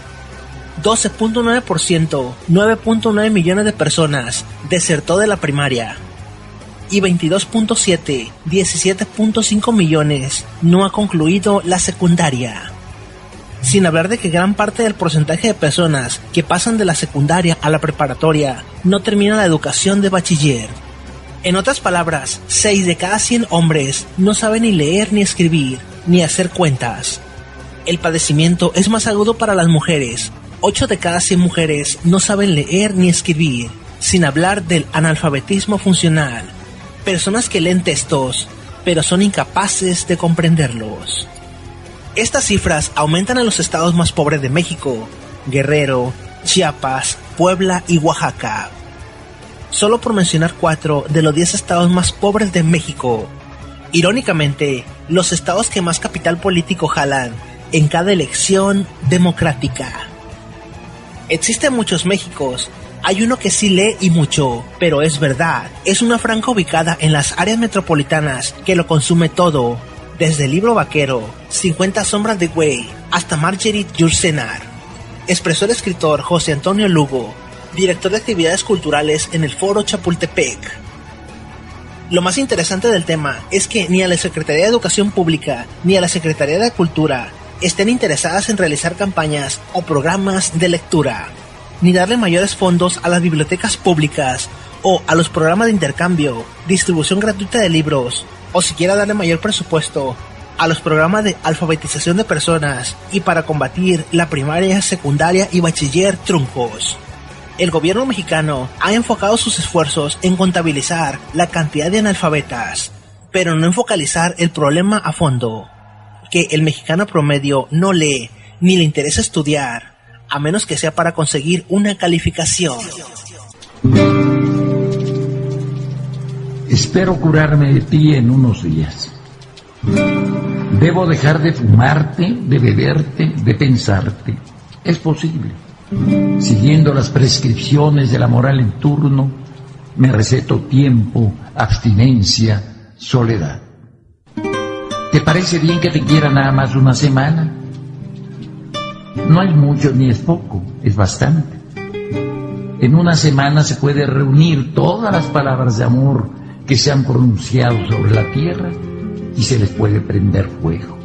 12.9%, 9.9 millones de personas, desertó de la primaria. Y 22.7, 17.5 millones, no ha concluido la secundaria. Sin hablar de que gran parte del porcentaje de personas que pasan de la secundaria a la preparatoria no termina la educación de bachiller. En otras palabras, 6 de cada 100 hombres no saben ni leer ni escribir, ni hacer cuentas. El padecimiento es más agudo para las mujeres. 8 de cada 100 mujeres no saben leer ni escribir, sin hablar del analfabetismo funcional. Personas que leen textos, pero son incapaces de comprenderlos. Estas cifras aumentan en los estados más pobres de México: Guerrero, Chiapas, Puebla y Oaxaca. Solo por mencionar 4 de los 10 estados más pobres de México. Irónicamente, los estados que más capital político jalan en cada elección democrática. Existen muchos Méxicos. Hay uno que sí lee y mucho, pero es verdad, es una franja ubicada en las áreas metropolitanas que lo consume todo. Desde el libro vaquero, 50 sombras de Grey, hasta Marguerite Yourcenar, expresó el escritor José Antonio Lugo, director de actividades culturales en el Foro Chapultepec. Lo más interesante del tema es que ni a la Secretaría de Educación Pública ni a la Secretaría de Cultura estén interesadas en realizar campañas o programas de lectura, ni darle mayores fondos a las bibliotecas públicas o a los programas de intercambio, distribución gratuita de libros, o siquiera darle mayor presupuesto a los programas de alfabetización de personas y para combatir la primaria, secundaria y bachiller truncos. El gobierno mexicano ha enfocado sus esfuerzos en contabilizar la cantidad de analfabetas, pero no en focalizar el problema a fondo, que el mexicano promedio no lee ni le interesa estudiar, a menos que sea para conseguir una calificación. Espero curarme de ti en unos días. Debo dejar de fumarte, de beberte, de pensarte. Es posible. Siguiendo las prescripciones de la moral en turno, me receto tiempo, abstinencia, soledad. ¿Te parece bien que te quiera nada más una semana? No es mucho ni es poco, es bastante. En una semana se puede reunir todas las palabras de amor que se han pronunciado sobre la tierra y se les puede prender fuego.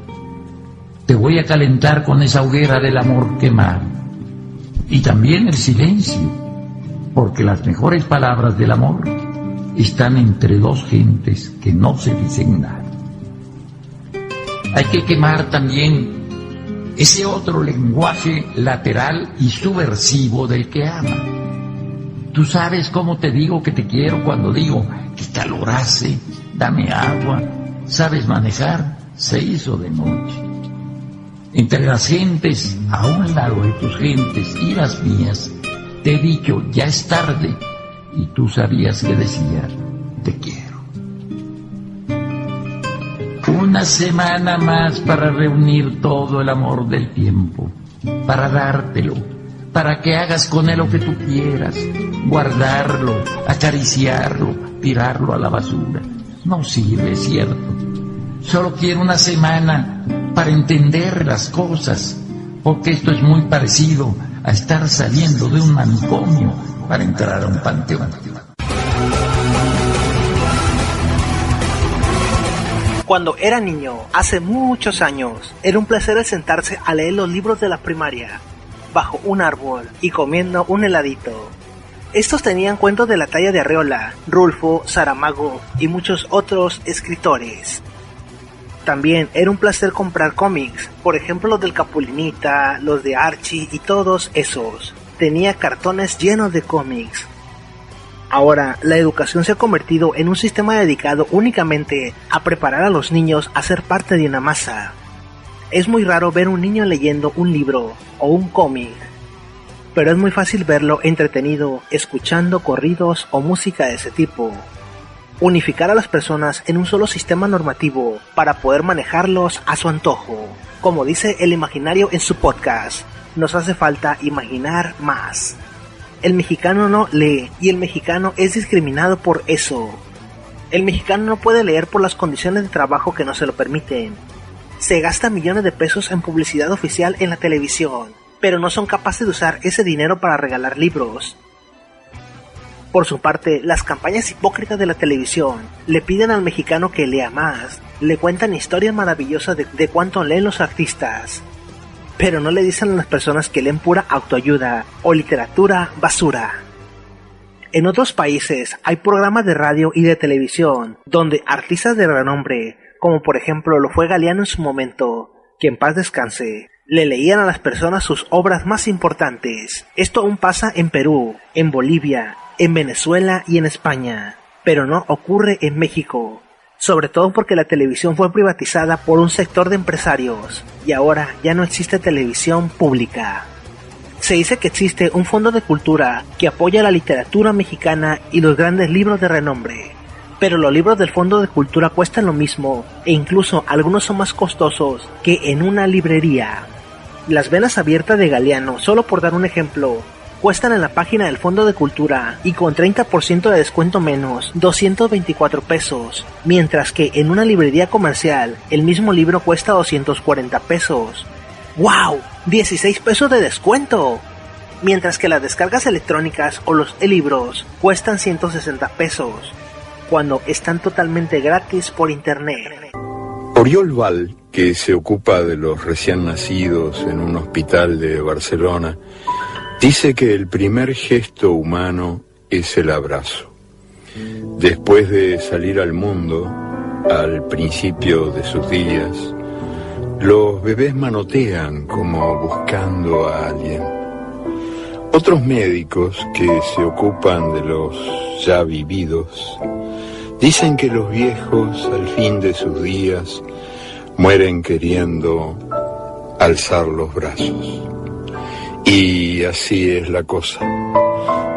Te voy a calentar con esa hoguera del amor quemado. Y también el silencio, porque las mejores palabras del amor están entre dos gentes que no se dicen nada. Hay que quemar también ese otro lenguaje lateral y subversivo del que ama. Tú sabes cómo te digo que te quiero cuando digo que calor hace, dame agua, sabes manejar, se hizo de noche. Entre las gentes, a un lado de tus gentes y las mías, te he dicho, ya es tarde, y tú sabías que decía, te quiero. Una semana más para reunir todo el amor del tiempo, para dártelo, para que hagas con él lo que tú quieras, guardarlo, acariciarlo, tirarlo a la basura. No sirve, ¿cierto? Solo quiero una semana para entender las cosas, porque esto es muy parecido a estar saliendo de un manicomio para entrar a un panteón. Cuando era niño, hace muchos años, era un placer el sentarse a leer los libros de la primaria, bajo un árbol y comiendo un heladito. Estos tenían cuentos de la talla de Arreola, Rulfo, Saramago y muchos otros escritores. También era un placer comprar cómics, por ejemplo los del Capulinita, los de Archie y todos esos. Tenía cartones llenos de cómics. Ahora, la educación se ha convertido en un sistema dedicado únicamente a preparar a los niños a ser parte de una masa. Es muy raro ver un niño leyendo un libro o un cómic, pero es muy fácil verlo entretenido escuchando corridos o música de ese tipo. Unificar a las personas en un solo sistema normativo para poder manejarlos a su antojo. Como dice el Imaginario en su podcast, nos hace falta imaginar más. El mexicano no lee y el mexicano es discriminado por eso. El mexicano no puede leer por las condiciones de trabajo que no se lo permiten. Se gasta millones de pesos en publicidad oficial en la televisión, pero no son capaces de usar ese dinero para regalar libros. Por su parte, las campañas hipócritas de la televisión le piden al mexicano que lea más, le cuentan historias maravillosas de cuánto leen los artistas, pero no le dicen a las personas que leen pura autoayuda o literatura basura. En otros países hay programas de radio y de televisión donde artistas de renombre, como por ejemplo lo fue Galeano en su momento, que en paz descanse, le leían a las personas sus obras más importantes. Esto aún pasa en Perú, en Bolivia, en Venezuela y en España, pero no ocurre en México. Sobre todo porque la televisión fue privatizada por un sector de empresarios y ahora ya no existe televisión pública. Se dice que existe un fondo de cultura que apoya la literatura mexicana y los grandes libros de renombre, pero los libros del fondo de cultura cuestan lo mismo e incluso algunos son más costosos que en una librería. Las venas abiertas de Galeano, solo por dar un ejemplo, cuestan en la página del Fondo de Cultura y con 30% de descuento menos, 224 pesos, mientras que en una librería comercial el mismo libro cuesta 240 pesos. ¡Wow! 16 pesos de descuento. Mientras que las descargas electrónicas o los e-libros cuestan 160 pesos, cuando están totalmente gratis por internet. Oriol Val, que se ocupa de los recién nacidos en un hospital de Barcelona, dice que el primer gesto humano es el abrazo. Después de salir al mundo, al principio de sus días, los bebés manotean como buscando a alguien. Otros médicos que se ocupan de los ya vividos dicen que los viejos al fin de sus días mueren queriendo alzar los brazos. Y así es la cosa.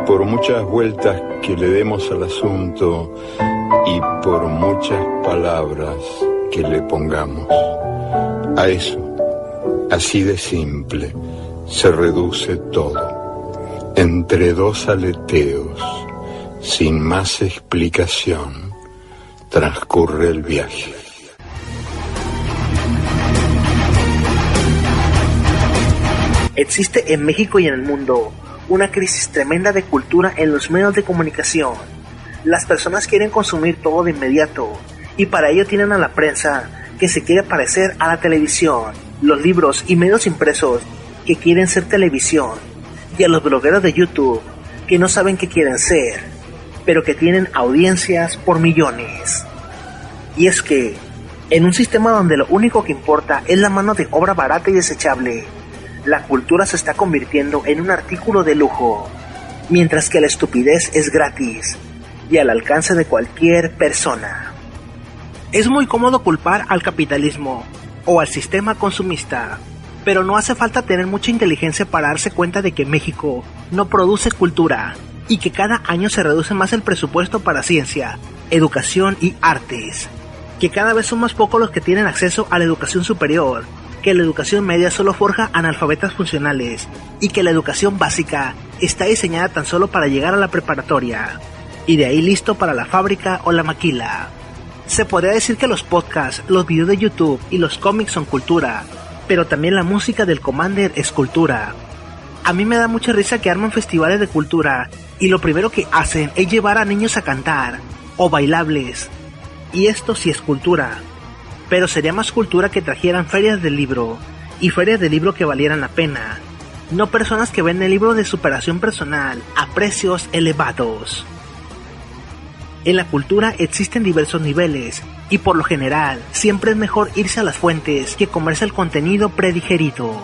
Por muchas vueltas que le demos al asunto y por muchas palabras que le pongamos, a eso, así de simple, se reduce todo. Entre dos aleteos, sin más explicación, transcurre el viaje. Existe en México y en el mundo una crisis tremenda de cultura en los medios de comunicación. Las personas quieren consumir todo de inmediato, y para ello tienen a la prensa, que se quiere parecer a la televisión, los libros y medios impresos, que quieren ser televisión, y a los blogueros de YouTube, que no saben qué quieren ser, pero que tienen audiencias por millones. Y es que, en un sistema donde lo único que importa es la mano de obra barata y desechable, la cultura se está convirtiendo en un artículo de lujo, mientras que la estupidez es gratis y al alcance de cualquier persona. Es muy cómodo culpar al capitalismo o al sistema consumista, pero no hace falta tener mucha inteligencia para darse cuenta de que México no produce cultura y que cada año se reduce más el presupuesto para ciencia, educación y artes, que cada vez son más pocos los que tienen acceso a la educación superior, que la educación media solo forja analfabetas funcionales y que la educación básica está diseñada tan solo para llegar a la preparatoria y de ahí listo para la fábrica o la maquila. Se podría decir que los podcasts, los videos de YouTube y los cómics son cultura, pero también la música del Commander es cultura. A mí me da mucha risa que arman festivales de cultura y lo primero que hacen es llevar a niños a cantar o bailables, y esto sí es cultura. Pero sería más cultura que trajeran ferias del libro, y ferias de libro que valieran la pena, no personas que venden libros de superación personal a precios elevados. En la cultura existen diversos niveles, y por lo general siempre es mejor irse a las fuentes que comerse el contenido predigerido.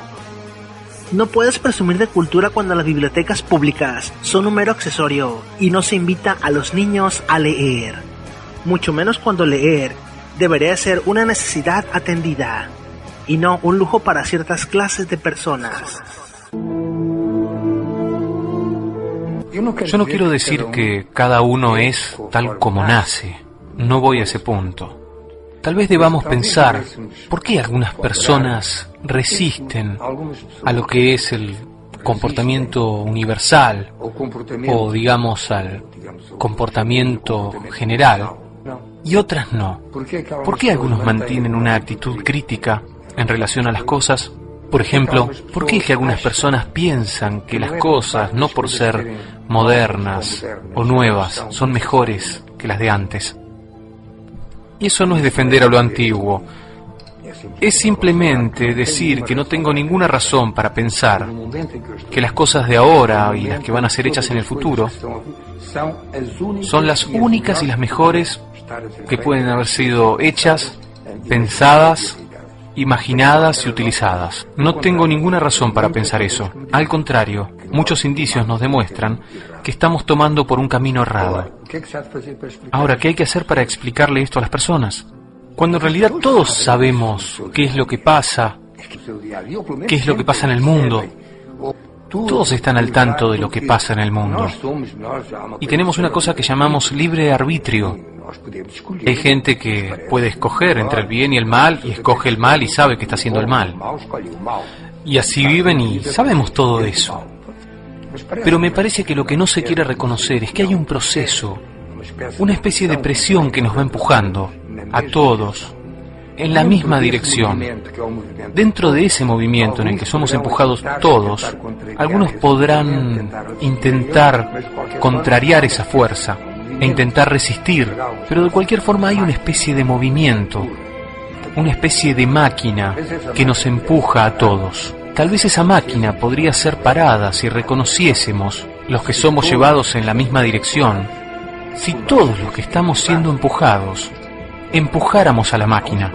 No puedes presumir de cultura cuando las bibliotecas públicas son un mero accesorio y no se invita a los niños a leer, mucho menos cuando leer debería ser una necesidad atendida y no un lujo para ciertas clases de personas. Yo no quiero decir que cada uno es tal como nace, no voy a ese punto. Tal vez debamos pensar por qué algunas personas resisten a lo que es el comportamiento universal o digamos al comportamiento general y otras no. ¿Por qué algunos mantienen una actitud crítica en relación a las cosas? Por ejemplo, ¿por qué es que algunas personas piensan que las cosas, no por ser modernas o nuevas, son mejores que las de antes? Y eso no es defender a lo antiguo. Es simplemente decir que no tengo ninguna razón para pensar que las cosas de ahora y las que van a ser hechas en el futuro son las únicas y las mejores que pueden haber sido hechas, pensadas, imaginadas y utilizadas. No tengo ninguna razón para pensar eso. Al contrario, muchos indicios nos demuestran que estamos tomando por un camino errado. Ahora, ¿qué hay que hacer para explicarle esto a las personas? Cuando en realidad todos sabemos qué es lo que pasa en el mundo. Todos están al tanto de lo que pasa en el mundo. Y tenemos una cosa que llamamos libre arbitrio. Hay gente que puede escoger entre el bien y el mal, y escoge el mal y sabe que está haciendo el mal. Y así viven y sabemos todo eso. Pero me parece que lo que no se quiere reconocer es que hay un proceso, una especie de presión que nos va empujando a todos en la misma dirección. Dentro de ese movimiento en el que somos empujados todos, algunos podrán intentar contrariar esa fuerza e intentar resistir, pero de cualquier forma hay una especie de movimiento, una especie de máquina que nos empuja a todos. Tal vez esa máquina podría ser parada si reconociésemos, los que somos llevados en la misma dirección, si todos los que estamos siendo empujados empujáramos a la máquina,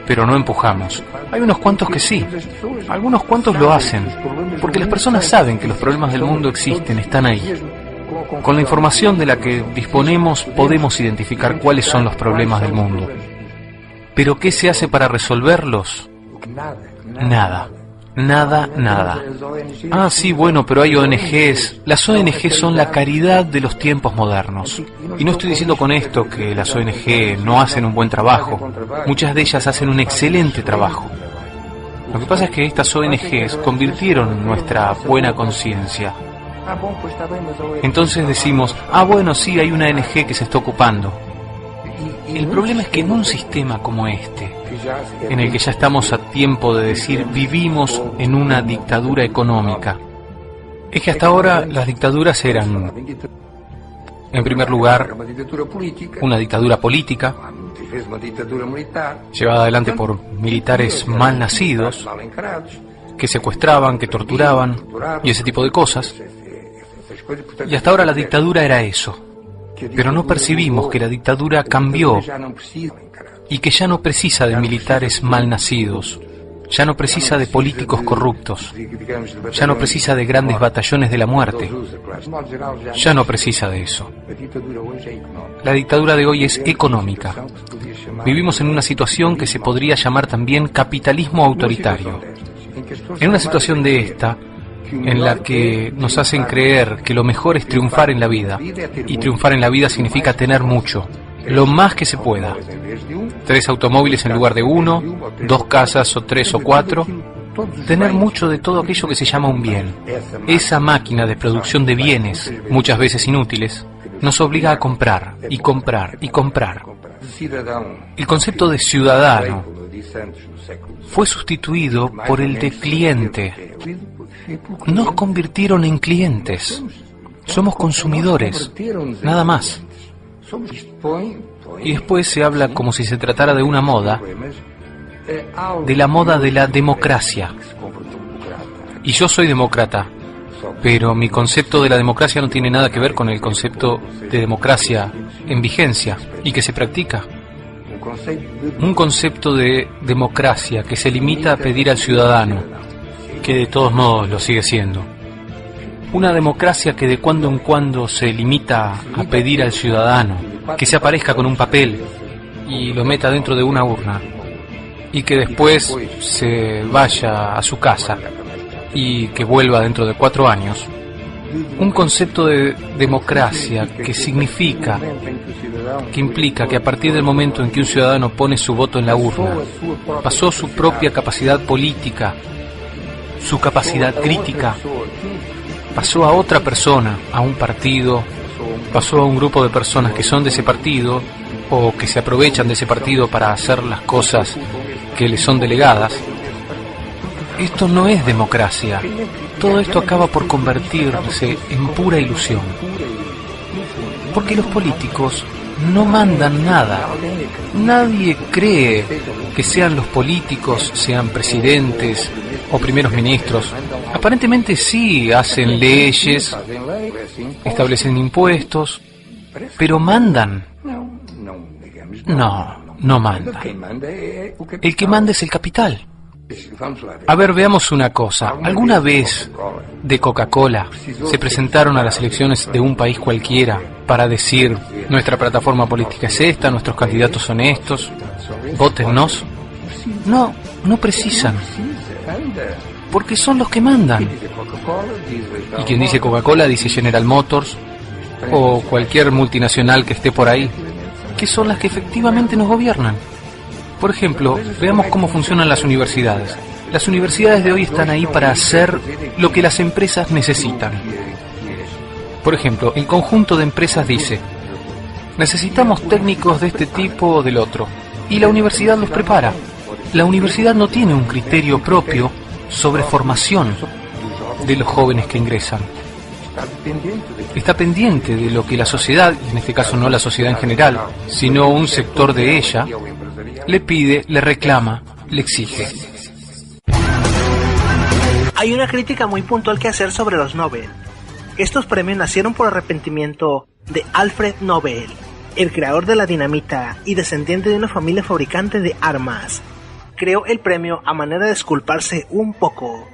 pero no empujamos. Hay unos cuantos que sí, algunos cuantos lo hacen, porque las personas saben que los problemas del mundo existen, están ahí. Con la información de la que disponemos podemos identificar cuáles son los problemas del mundo. ¿Pero qué se hace para resolverlos? Nada. Nada. Ah, sí, bueno, pero hay ONGs. Las ONG son la caridad de los tiempos modernos. Y no estoy diciendo con esto que las ONG no hacen un buen trabajo. Muchas de ellas hacen un excelente trabajo. Lo que pasa es que estas ONGs convirtieron nuestra buena conciencia. Entonces decimos, bueno, sí, hay una ONG que se está ocupando. El problema es que en un sistema como este, en el que ya estamos a tiempo de decir vivimos en una dictadura económica, Es que hasta ahora las dictaduras eran, en primer lugar, una dictadura política, llevada adelante por militares mal nacidos, que secuestraban, que torturaban y ese tipo de cosas. Y hasta ahora la dictadura era eso. Pero no percibimos que la dictadura cambió y que ya no precisa de militares mal nacidos, ya no precisa de políticos corruptos, ya no precisa de grandes batallones de la muerte, ya no precisa de eso. La dictadura de hoy es económica. Vivimos en una situación que se podría llamar también capitalismo autoritario. En una situación de esta, en la que nos hacen creer que lo mejor es triunfar en la vida, y triunfar en la vida significa tener mucho, lo más que se pueda. 3 automóviles en lugar de 1, 2 casas o 3 o 4, tener mucho de todo aquello que se llama un bien. Esa máquina de producción de bienes, muchas veces inútiles, nos obliga a comprar y comprar y comprar. El concepto de ciudadano fue sustituido por el de cliente. Nos convirtieron en clientes. Somos consumidores, nada más. Y después se habla como si se tratara de una moda, de la moda de la democracia. Y yo soy demócrata, pero mi concepto de la democracia no tiene nada que ver con el concepto de democracia en vigencia y que se practica. Un concepto de democracia que se limita a pedir al ciudadano, que de todos modos lo sigue siendo. Una democracia que de cuando en cuando se limita a pedir al ciudadano que se aparezca con un papel y lo meta dentro de una urna y que después se vaya a su casa y que vuelva dentro de 4 años. Un concepto de democracia que significa, que implica que a partir del momento en que un ciudadano pone su voto en la urna, pasó su propia capacidad política, su capacidad crítica, pasó a otra persona, a un partido, pasó a un grupo de personas que son de ese partido o que se aprovechan de ese partido para hacer las cosas que les son delegadas. Esto no es democracia. Todo esto acaba por convertirse en pura ilusión. Porque los políticos no mandan nada. Nadie cree que sean los políticos, sean presidentes o primeros ministros. Aparentemente sí hacen leyes, establecen impuestos, pero mandan. No mandan. El que manda es el capital. A ver, veamos una cosa. ¿Alguna vez de Coca-Cola se presentaron a las elecciones de un país cualquiera para decir nuestra plataforma política es esta, nuestros candidatos son estos, vótennos? No precisan, porque son los que mandan. Y quien dice Coca-Cola dice General Motors o cualquier multinacional que esté por ahí, que son las que efectivamente nos gobiernan. Por ejemplo, veamos cómo funcionan las universidades. Las universidades de hoy están ahí para hacer lo que las empresas necesitan. Por ejemplo, el conjunto de empresas dice, necesitamos técnicos de este tipo o del otro, y la universidad los prepara. La universidad no tiene un criterio propio sobre formación de los jóvenes que ingresan. Está pendiente de lo que la sociedad, y en este caso no la sociedad en general, sino un sector de ella, le pide, le reclama, le exige. Hay una crítica muy puntual que hacer sobre los Nobel. Estos premios nacieron por arrepentimiento de Alfred Nobel, el creador de la dinamita y descendiente de una familia fabricante de armas. Creó el premio a manera de disculparse un poco.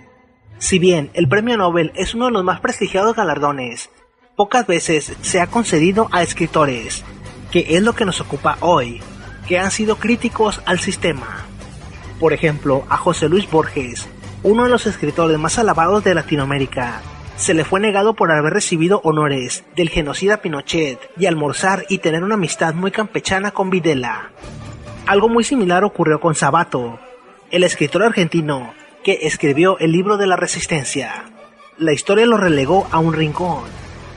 Si bien el premio Nobel es uno de los más prestigiados galardones, pocas veces se ha concedido a escritores, que es lo que nos ocupa hoy, que han sido críticos al sistema. Por ejemplo, a José Luis Borges, uno de los escritores más alabados de Latinoamérica, se le fue negado por haber recibido honores del genocida Pinochet y almorzar y tener una amistad muy campechana con Videla. Algo muy similar ocurrió con Sabato, el escritor argentino que escribió el libro de la Resistencia. La historia lo relegó a un rincón,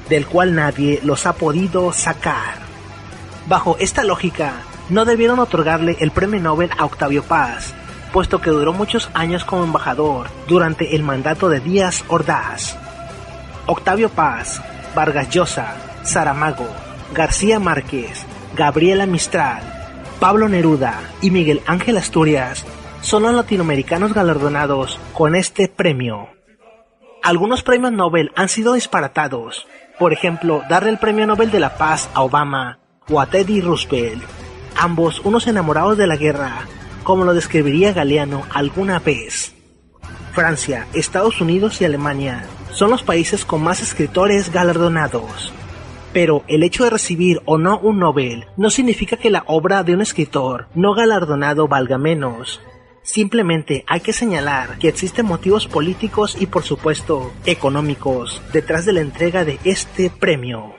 del cual nadie los ha podido sacar. Bajo esta lógica, no debieron otorgarle el premio Nobel a Octavio Paz, puesto que duró muchos años como embajador durante el mandato de Díaz Ordaz. Octavio Paz, Vargas Llosa, Saramago, García Márquez, Gabriela Mistral, Pablo Neruda y Miguel Ángel Asturias son los latinoamericanos galardonados con este premio. Algunos premios Nobel han sido disparatados, por ejemplo, darle el Premio Nobel de la Paz a Obama o a Teddy Roosevelt, ambos unos enamorados de la guerra, como lo describiría Galeano alguna vez. Francia, Estados Unidos y Alemania son los países con más escritores galardonados. Pero el hecho de recibir o no un Nobel no significa que la obra de un escritor no galardonado valga menos. Simplemente hay que señalar que existen motivos políticos y por supuesto económicos detrás de la entrega de este premio.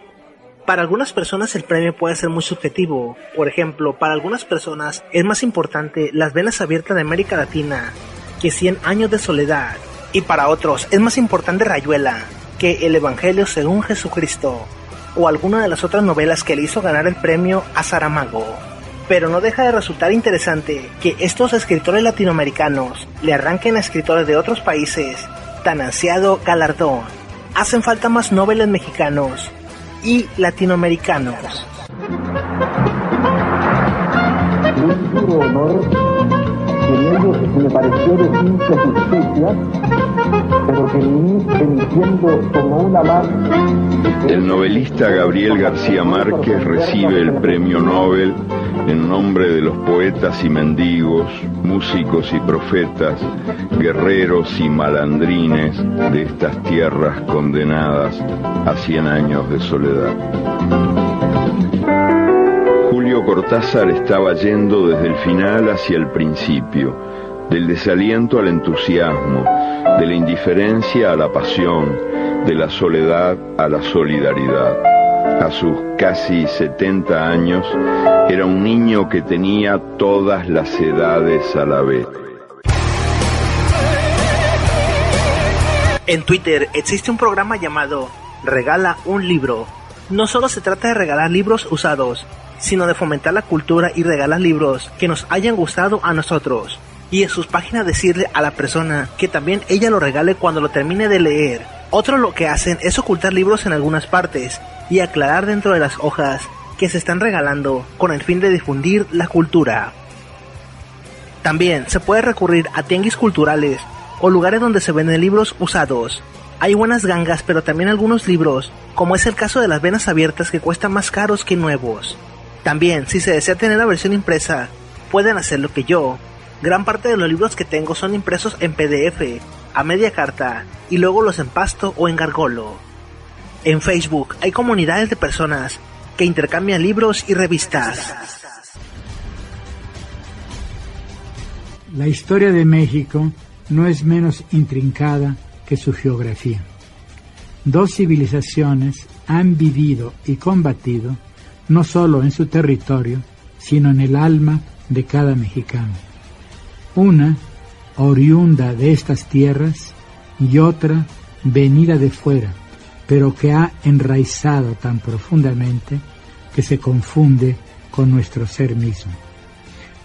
Para algunas personas el premio puede ser muy subjetivo. Por ejemplo, para algunas personas es más importante Las Venas Abiertas de América Latina que 100 años de soledad. Y para otros es más importante Rayuela que El Evangelio según Jesucristo o alguna de las otras novelas que le hizo ganar el premio a Saramago. Pero no deja de resultar interesante que estos escritores latinoamericanos le arranquen a escritores de otros países tan ansiado galardón. Hacen falta más noveles mexicanos y latinoamericanos. Un puro honor que en ellos me pareció de simple justicia, pero que en mí entiendo como una marca. El novelista Gabriel García Márquez recibe el premio Nobel en nombre de los poetas y mendigos, músicos y profetas, guerreros y malandrines de estas tierras condenadas a 100 años de soledad. Julio Cortázar estaba yendo desde el final hacia el principio, del desaliento al entusiasmo, de la indiferencia a la pasión, de la soledad a la solidaridad. A sus casi 70 años, era un niño que tenía todas las edades a la vez. En Twitter existe un programa llamado Regala un libro. No solo se trata de regalar libros usados, sino de fomentar la cultura y regalar libros que nos hayan gustado a nosotros. Y en sus páginas decirle a la persona que también ella lo regale cuando lo termine de leer. Otros lo que hacen es ocultar libros en algunas partes y aclarar dentro de las hojas que se están regalando con el fin de difundir la cultura. También se puede recurrir a tianguis culturales o lugares donde se venden libros usados. Hay buenas gangas, pero también algunos libros, como es el caso de Las Venas Abiertas, que cuestan más caros que nuevos. También, si se desea tener la versión impresa, pueden hacer lo que yo. Gran parte de los libros que tengo son impresos en PDF, a media carta, y luego los empasto o engargolo. En Facebook hay comunidades de personas que intercambian libros y revistas. La historia de México no es menos intrincada que su geografía. Dos civilizaciones han vivido y combatido no solo en su territorio, sino en el alma de cada mexicano. Una, oriunda de estas tierras, y otra, venida de fuera, pero que ha enraizado tan profundamente que se confunde con nuestro ser mismo.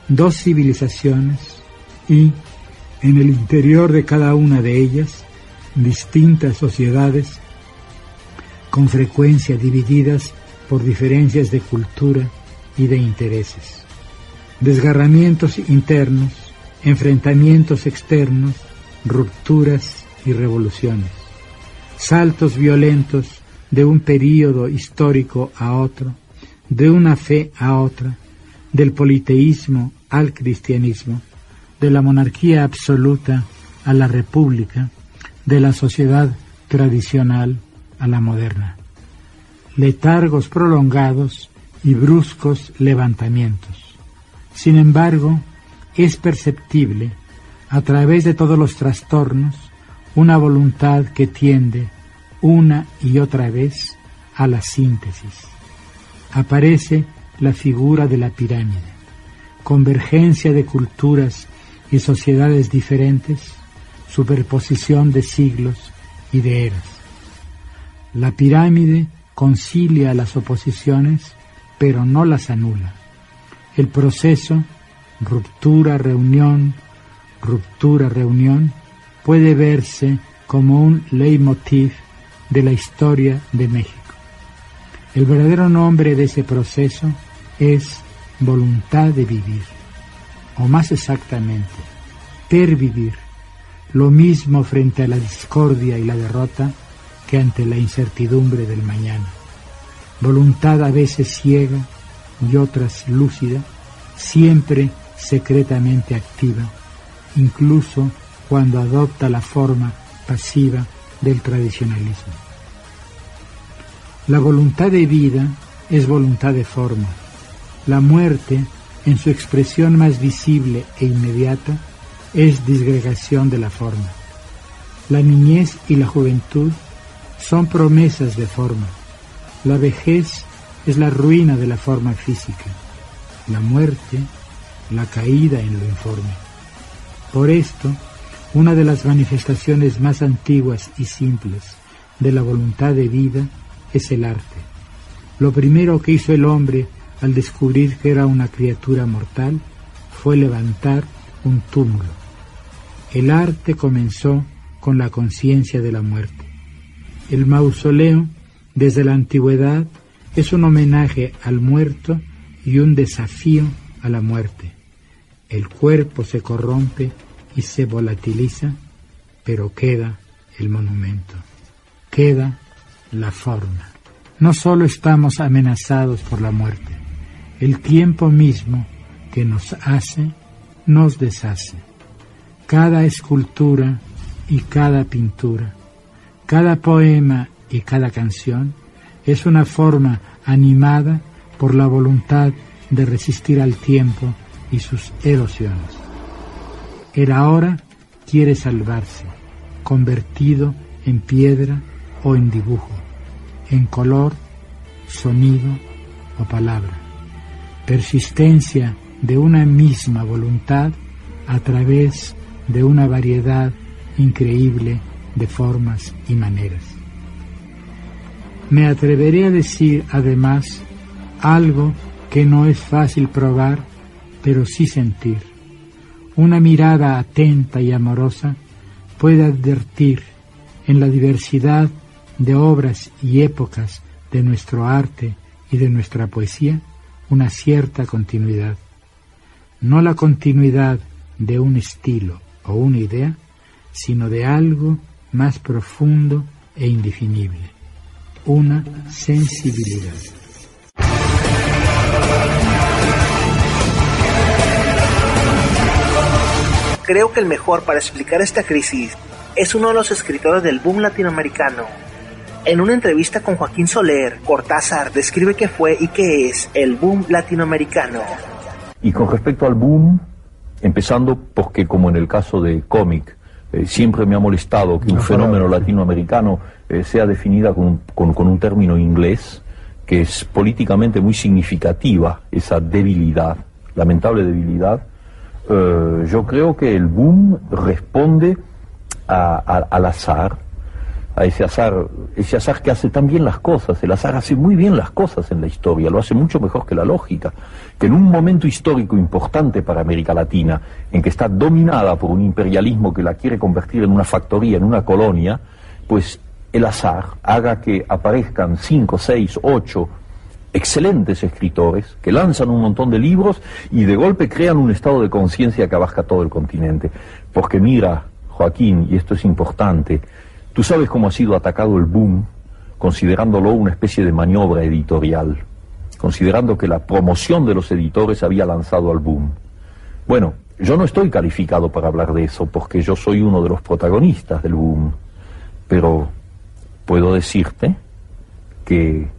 Dos civilizaciones y, en el interior de cada una de ellas, distintas sociedades, con frecuencia divididas por diferencias de cultura y de intereses. Desgarramientos internos, enfrentamientos externos, rupturas y revoluciones. Saltos violentos de un período histórico a otro, de una fe a otra, del politeísmo al cristianismo, de la monarquía absoluta a la república, de la sociedad tradicional a la moderna. Letargos prolongados y bruscos levantamientos. Sin embargo, es perceptible, a través de todos los trastornos, una voluntad que tiende, una y otra vez, a la síntesis. Aparece la figura de la pirámide, convergencia de culturas y sociedades diferentes, superposición de siglos y de eras. La pirámide concilia las oposiciones, pero no las anula. El proceso, ruptura-reunión, puede verse como un leitmotiv de la historia de México. El verdadero nombre de ese proceso es voluntad de vivir, o más exactamente, pervivir, lo mismo frente a la discordia y la derrota que ante la incertidumbre del mañana. Voluntad a veces ciega y otras lúcida, siempre secretamente activa, incluso cuando adopta la forma pasiva del tradicionalismo. La voluntad de vida es voluntad de forma. La muerte, en su expresión más visible e inmediata, es disgregación de la forma. La niñez y la juventud son promesas de forma. La vejez es la ruina de la forma física. La muerte, la caída en lo informe. Por esto, una de las manifestaciones más antiguas y simples de la voluntad de vida es el arte. Lo primero que hizo el hombre al descubrir que era una criatura mortal fue levantar un túmulo. El arte comenzó con la conciencia de la muerte. El mausoleo, desde la antigüedad, es un homenaje al muerto y un desafío a la muerte. El cuerpo se corrompe y se volatiliza, pero queda el monumento, queda la forma. No solo estamos amenazados por la muerte, el tiempo mismo que nos hace, nos deshace. Cada escultura y cada pintura, cada poema y cada canción es una forma animada por la voluntad de resistir al tiempo y sus erosiones. El ahora quiere salvarse, convertido en piedra o en dibujo, en color, sonido o palabra. Persistencia de una misma voluntad a través de una variedad increíble de formas y maneras. Me atreveré a decir, además, algo que no es fácil probar, pero sí sentir. Una mirada atenta y amorosa puede advertir en la diversidad de obras y épocas de nuestro arte y de nuestra poesía una cierta continuidad. No la continuidad de un estilo o una idea, sino de algo más profundo e indefinible, una sensibilidad. Creo que el mejor para explicar esta crisis es uno de los escritores del boom latinoamericano. En una entrevista con Joaquín Soler, Cortázar describe qué fue y qué es el boom latinoamericano. Y con respecto al boom, empezando porque como en el caso de cómic, siempre me ha molestado que un fenómeno latinoamericano sea definida con un término inglés, que es políticamente muy significativa, esa debilidad, lamentable debilidad. Yo creo que el boom responde al azar, a ese azar que hace tan bien las cosas. El azar hace muy bien las cosas en la historia, lo hace mucho mejor que la lógica, que en un momento histórico importante para América Latina, en que está dominada por un imperialismo que la quiere convertir en una factoría, en una colonia, pues el azar haga que aparezcan 5, 6, 8 excelentes escritores que lanzan un montón de libros y de golpe crean un estado de conciencia que abarca todo el continente. Porque mira, Joaquín, y esto es importante, tú sabes cómo ha sido atacado el boom, considerándolo una especie de maniobra editorial, considerando que la promoción de los editores había lanzado al boom. Bueno, yo no estoy calificado para hablar de eso, porque yo soy uno de los protagonistas del boom, pero puedo decirte que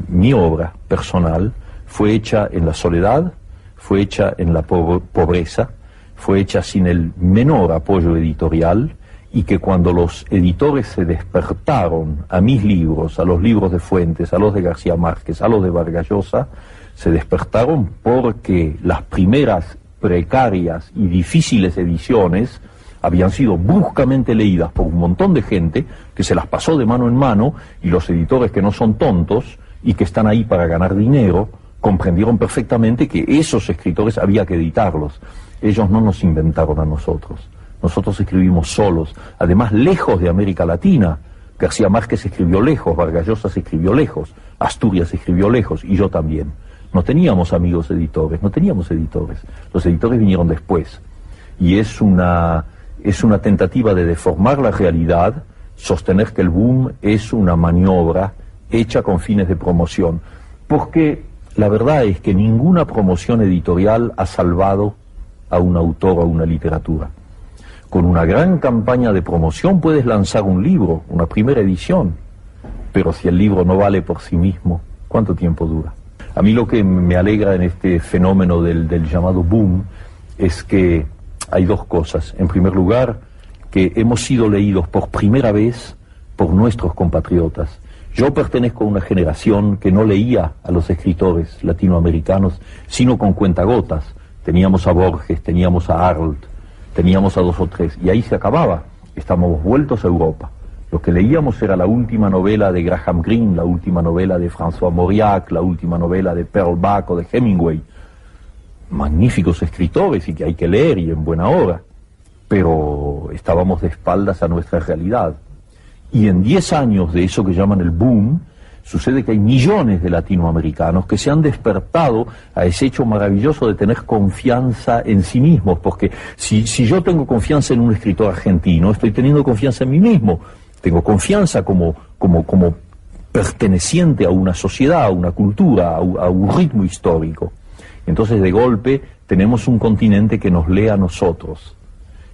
mi obra personal fue hecha en la soledad, fue hecha en la pobreza, fue hecha sin el menor apoyo editorial, y que cuando los editores se despertaron a mis libros, a los libros de Fuentes, a los de García Márquez, a los de Vargas Llosa, se despertaron porque las primeras precarias y difíciles ediciones habían sido bruscamente leídas por un montón de gente que se las pasó de mano en mano, y los editores, que no son tontos y que están ahí para ganar dinero, comprendieron perfectamente que esos escritores había que editarlos. Ellos no nos inventaron a nosotros. Nosotros escribimos solos, además lejos de América Latina, García Márquez escribió lejos, Vargas Llosa se escribió lejos, Asturias se escribió lejos, y yo también. No teníamos amigos editores, no teníamos editores. Los editores vinieron después. Y es una tentativa de deformar la realidad, sostener que el boom es una maniobra hecha con fines de promoción. Porque la verdad es que ninguna promoción editorial ha salvado a un autor o a una literatura. Con una gran campaña de promoción puedes lanzar un libro, una primera edición, pero si el libro no vale por sí mismo, ¿cuánto tiempo dura? A mí lo que me alegra en este fenómeno del llamado boom es que hay dos cosas. En primer lugar, que hemos sido leídos por primera vez por nuestros compatriotas. Yo pertenezco a una generación que no leía a los escritores latinoamericanos, sino con cuentagotas. Teníamos a Borges, teníamos a Arlt, teníamos a 2 o 3, y ahí se acababa. Estábamos vueltos a Europa. Lo que leíamos era la última novela de Graham Greene, la última novela de François Mauriac, la última novela de Pearl Buck o de Hemingway. Magníficos escritores y que hay que leer y en buena hora, pero estábamos de espaldas a nuestra realidad. Y en 10 años de eso que llaman el boom, sucede que hay millones de latinoamericanos que se han despertado a ese hecho maravilloso de tener confianza en sí mismos, porque si yo tengo confianza en un escritor argentino, estoy teniendo confianza en mí mismo, tengo confianza como perteneciente a una sociedad, a una cultura, a un ritmo histórico. Entonces de golpe tenemos un continente que nos lee a nosotros.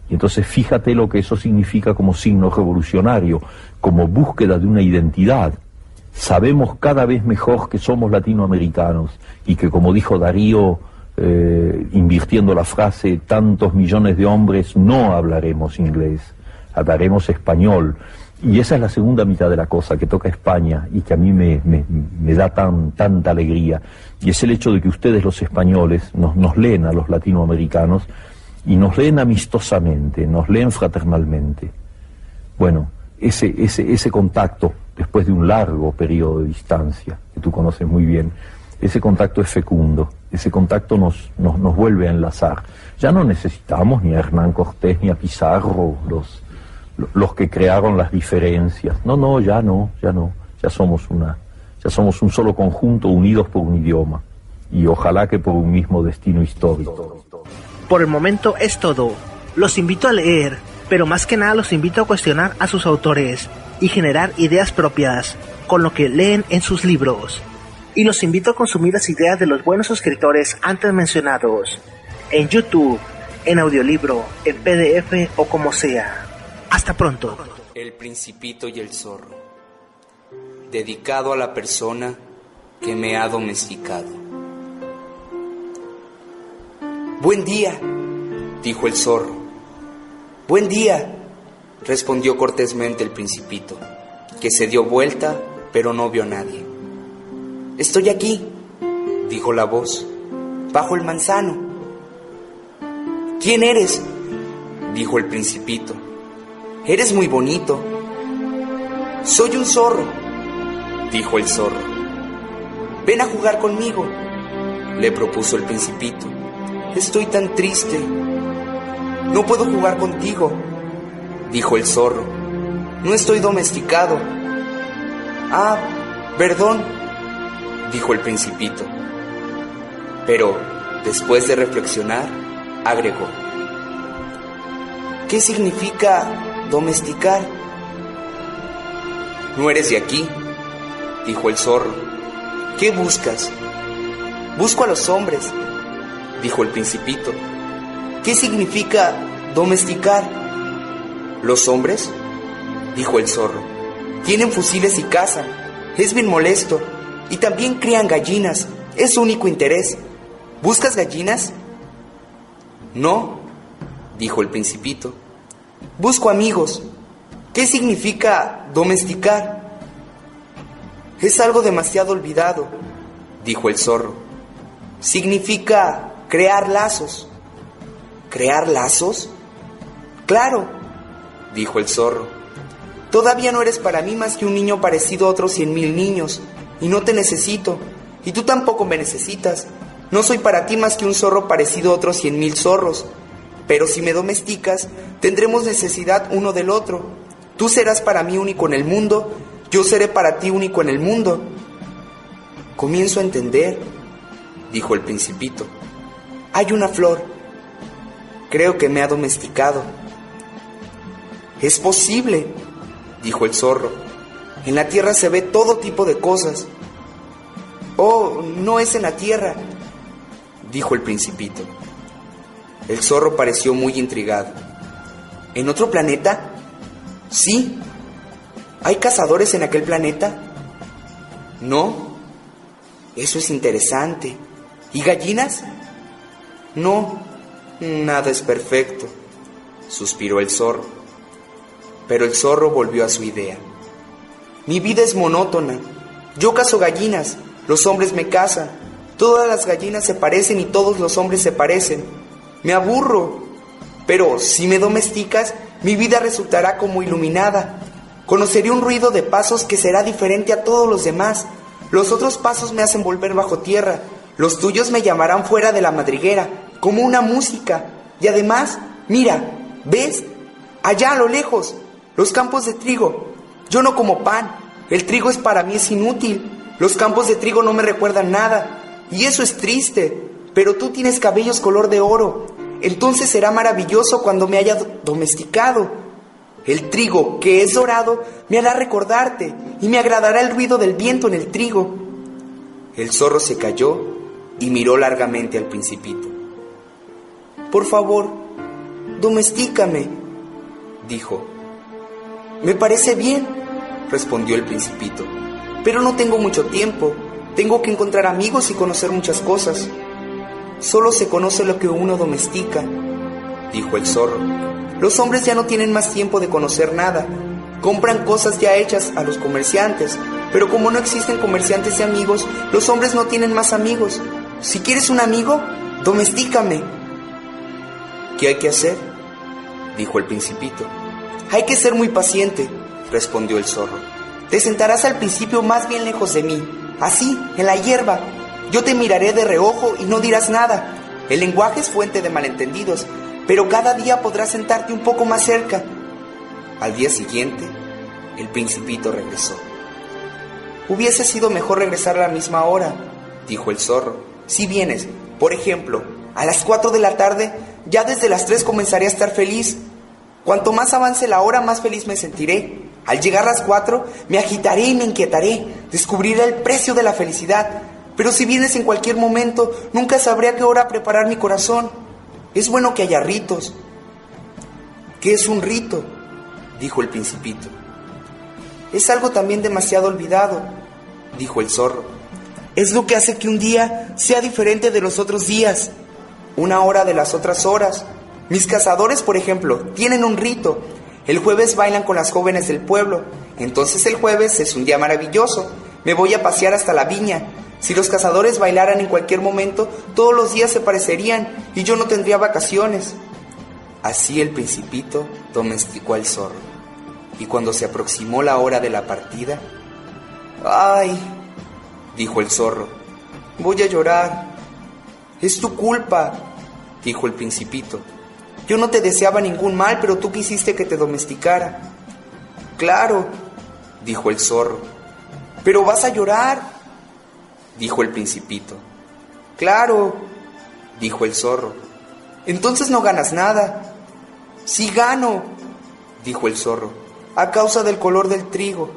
Y entonces fíjate lo que eso significa como signo revolucionario, como búsqueda de una identidad. Sabemos cada vez mejor que somos latinoamericanos y que, como dijo Darío, invirtiendo la frase, tantos millones de hombres no hablaremos inglés, hablaremos español. Y esa es la segunda mitad de la cosa, que toca España y que a mí me da tanta alegría. Y es el hecho de que ustedes, los españoles, nos leen a los latinoamericanos y nos leen amistosamente, nos leen fraternalmente. Bueno, ese contacto, después de un largo periodo de distancia, que tú conoces muy bien, ese contacto es fecundo, ese contacto nos vuelve a enlazar. Ya no necesitamos ni a Hernán Cortés ni a Pizarro, los que crearon las diferencias. No, ya somos un solo conjunto unidos por un idioma, y ojalá que por un mismo destino histórico. Por el momento es todo. Los invito a leer, pero más que nada los invito a cuestionar a sus autores y generar ideas propias con lo que leen en sus libros. Y los invito a consumir las ideas de los buenos escritores antes mencionados, en YouTube, en audiolibro, en PDF o como sea. Hasta pronto. El Principito y el Zorro, dedicado a la persona que me ha domesticado. Buen día, dijo el zorro. Buen día, respondió cortésmente el Principito, que se dio vuelta, pero no vio a nadie. Estoy aquí, dijo la voz, bajo el manzano. ¿Quién eres?, dijo el Principito. Eres muy bonito. Soy un zorro, dijo el zorro. Ven a jugar conmigo, le propuso el Principito. Estoy tan triste. No puedo jugar contigo, dijo el zorro. No estoy domesticado. Ah, perdón, dijo el Principito. Pero, después de reflexionar, agregó: ¿qué significa domesticar? No eres de aquí, dijo el zorro. ¿Qué buscas? Busco a los hombres, dijo el Principito. ¿Qué significa domesticar? ¿Los hombres?, dijo el zorro. Tienen fusiles y cazan. Es bien molesto. Y también crían gallinas. Es su único interés. ¿Buscas gallinas? No, dijo el Principito. Busco amigos. ¿Qué significa domesticar? Es algo demasiado olvidado, dijo el zorro. Significa crear lazos. ¿Crear lazos? Claro, dijo el zorro. Todavía no eres para mí más que un niño parecido a otros 100,000 niños, y no te necesito, y tú tampoco me necesitas. No soy para ti más que un zorro parecido a otros 100,000 zorros, pero si me domesticas, tendremos necesidad uno del otro. Tú serás para mí único en el mundo, yo seré para ti único en el mundo. Comienzo a entender, dijo el Principito. Hay una flor. Creo que me ha domesticado. Es posible, dijo el zorro. En la tierra se ve todo tipo de cosas. Oh, no es en la tierra, dijo el Principito. El zorro pareció muy intrigado. ¿En otro planeta? Sí. ¿Hay cazadores en aquel planeta? No. Eso es interesante. ¿Y gallinas? No. Nada es perfecto, suspiró el zorro. Pero el zorro volvió a su idea. Mi vida es monótona. Yo cazo gallinas, los hombres me cazan. Todas las gallinas se parecen y todos los hombres se parecen. Me aburro. Pero si me domesticas, mi vida resultará como iluminada. Conoceré un ruido de pasos que será diferente a todos los demás. Los otros pasos me hacen volver bajo tierra. Los tuyos me llamarán fuera de la madriguera, como una música. Y además, mira, ¿ves? Allá a lo lejos, los campos de trigo. Yo no como pan. El trigo para mí es inútil. Los campos de trigo no me recuerdan nada. Y eso es triste. Pero tú tienes cabellos color de oro. Entonces será maravilloso cuando me haya domesticado. El trigo, que es dorado, me hará recordarte y me agradará el ruido del viento en el trigo. El zorro se calló y miró largamente al Principito. Por favor, domestícame, dijo. Me parece bien, respondió el Principito, pero no tengo mucho tiempo. Tengo que encontrar amigos y conocer muchas cosas. Solo se conoce lo que uno domestica, dijo el zorro. Los hombres ya no tienen más tiempo de conocer nada. Compran cosas ya hechas a los comerciantes, pero como no existen comerciantes de amigos, los hombres no tienen más amigos. Si quieres un amigo, domestícame. ¿Qué hay que hacer?, dijo el Principito. Hay que ser muy paciente, respondió el zorro. Te sentarás al principio más bien lejos de mí, así, en la hierba. Yo te miraré de reojo y no dirás nada. El lenguaje es fuente de malentendidos, pero cada día podrás sentarte un poco más cerca. Al día siguiente, el Principito regresó. Hubiese sido mejor regresar a la misma hora, dijo el zorro. Si vienes, por ejemplo, a las 4 de la tarde, ya desde las 3 comenzaré a estar feliz. Cuanto más avance la hora, más feliz me sentiré. Al llegar a las 4, me agitaré y me inquietaré. Descubriré el precio de la felicidad. Pero si vienes en cualquier momento, nunca sabré a qué hora preparar mi corazón. Es bueno que haya ritos. ¿Qué es un rito?, dijo el Principito. Es algo también demasiado olvidado, dijo el zorro. Es lo que hace que un día sea diferente de los otros días, una hora de las otras horas. Mis cazadores, por ejemplo, tienen un rito. El jueves bailan con las jóvenes del pueblo. Entonces el jueves es un día maravilloso. Me voy a pasear hasta la viña. Si los cazadores bailaran en cualquier momento, todos los días se parecerían y yo no tendría vacaciones. Así el Principito domesticó al zorro. Y cuando se aproximó la hora de la partida... ¡Ay!, dijo el zorro. Voy a llorar. Es tu culpa, dijo el Principito. Yo no te deseaba ningún mal, pero tú quisiste que te domesticara. Claro, dijo el zorro. Pero vas a llorar, dijo el Principito. Claro, dijo el zorro. Entonces no ganas nada. Sí gano, dijo el zorro, a causa del color del trigo.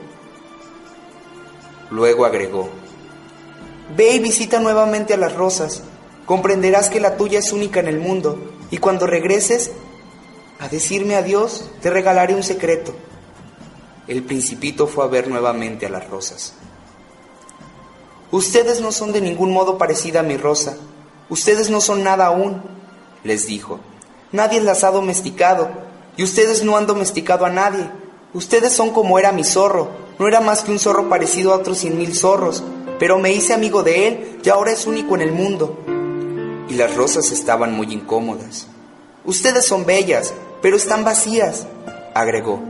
Luego agregó: ve y visita nuevamente a las rosas. Comprenderás que la tuya es única en el mundo, y cuando regreses a decirme adiós, te regalaré un secreto. El Principito fue a ver nuevamente a las rosas. Ustedes no son de ningún modo parecida a mi rosa. Ustedes no son nada aún, les dijo. Nadie las ha domesticado, y ustedes no han domesticado a nadie. Ustedes son como era mi zorro. No era más que un zorro parecido a otros 100,000 zorros, pero me hice amigo de él y ahora es único en el mundo. Y las rosas estaban muy incómodas. Ustedes son bellas, pero están vacías, agregó.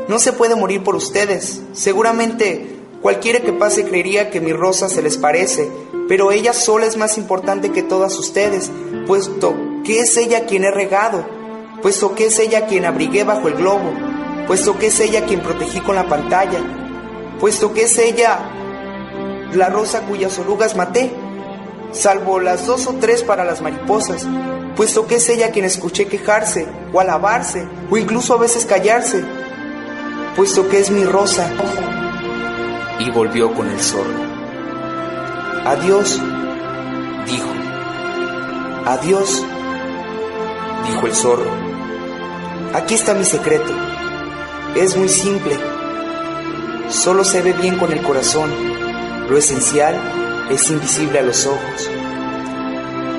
No se puede morir por ustedes. Seguramente cualquiera que pase creería que mi rosa se les parece, pero ella sola es más importante que todas ustedes, puesto que es ella quien he regado, puesto que es ella quien abrigué bajo el globo. puesto que es ella quien protegí con la pantalla, puesto que es ella la rosa cuyas orugas maté, salvo las 2 o 3 para las mariposas, puesto que es ella quien escuché quejarse, o alabarse, o incluso a veces callarse, puesto que es mi rosa. Y volvió con el zorro. Adiós, dijo. Adiós, dijo el zorro. Aquí está mi secreto. Es muy simple. Solo se ve bien con el corazón. Lo esencial es invisible a los ojos.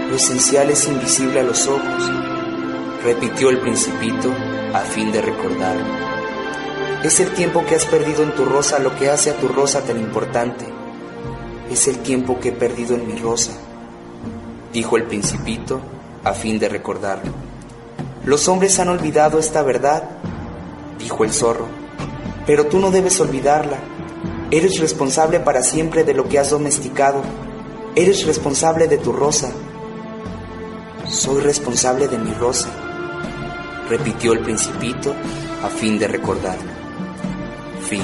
Lo esencial es invisible a los ojos, repitió el Principito a fin de recordar. Es el tiempo que has perdido en tu rosa lo que hace a tu rosa tan importante. Es el tiempo que he perdido en mi rosa, dijo el Principito a fin de recordar. Los hombres han olvidado esta verdad, dijo el zorro, pero tú no debes olvidarla. Eres responsable para siempre de lo que has domesticado. Eres responsable de tu rosa. Soy responsable de mi rosa, repitió el Principito a fin de recordar. Fin.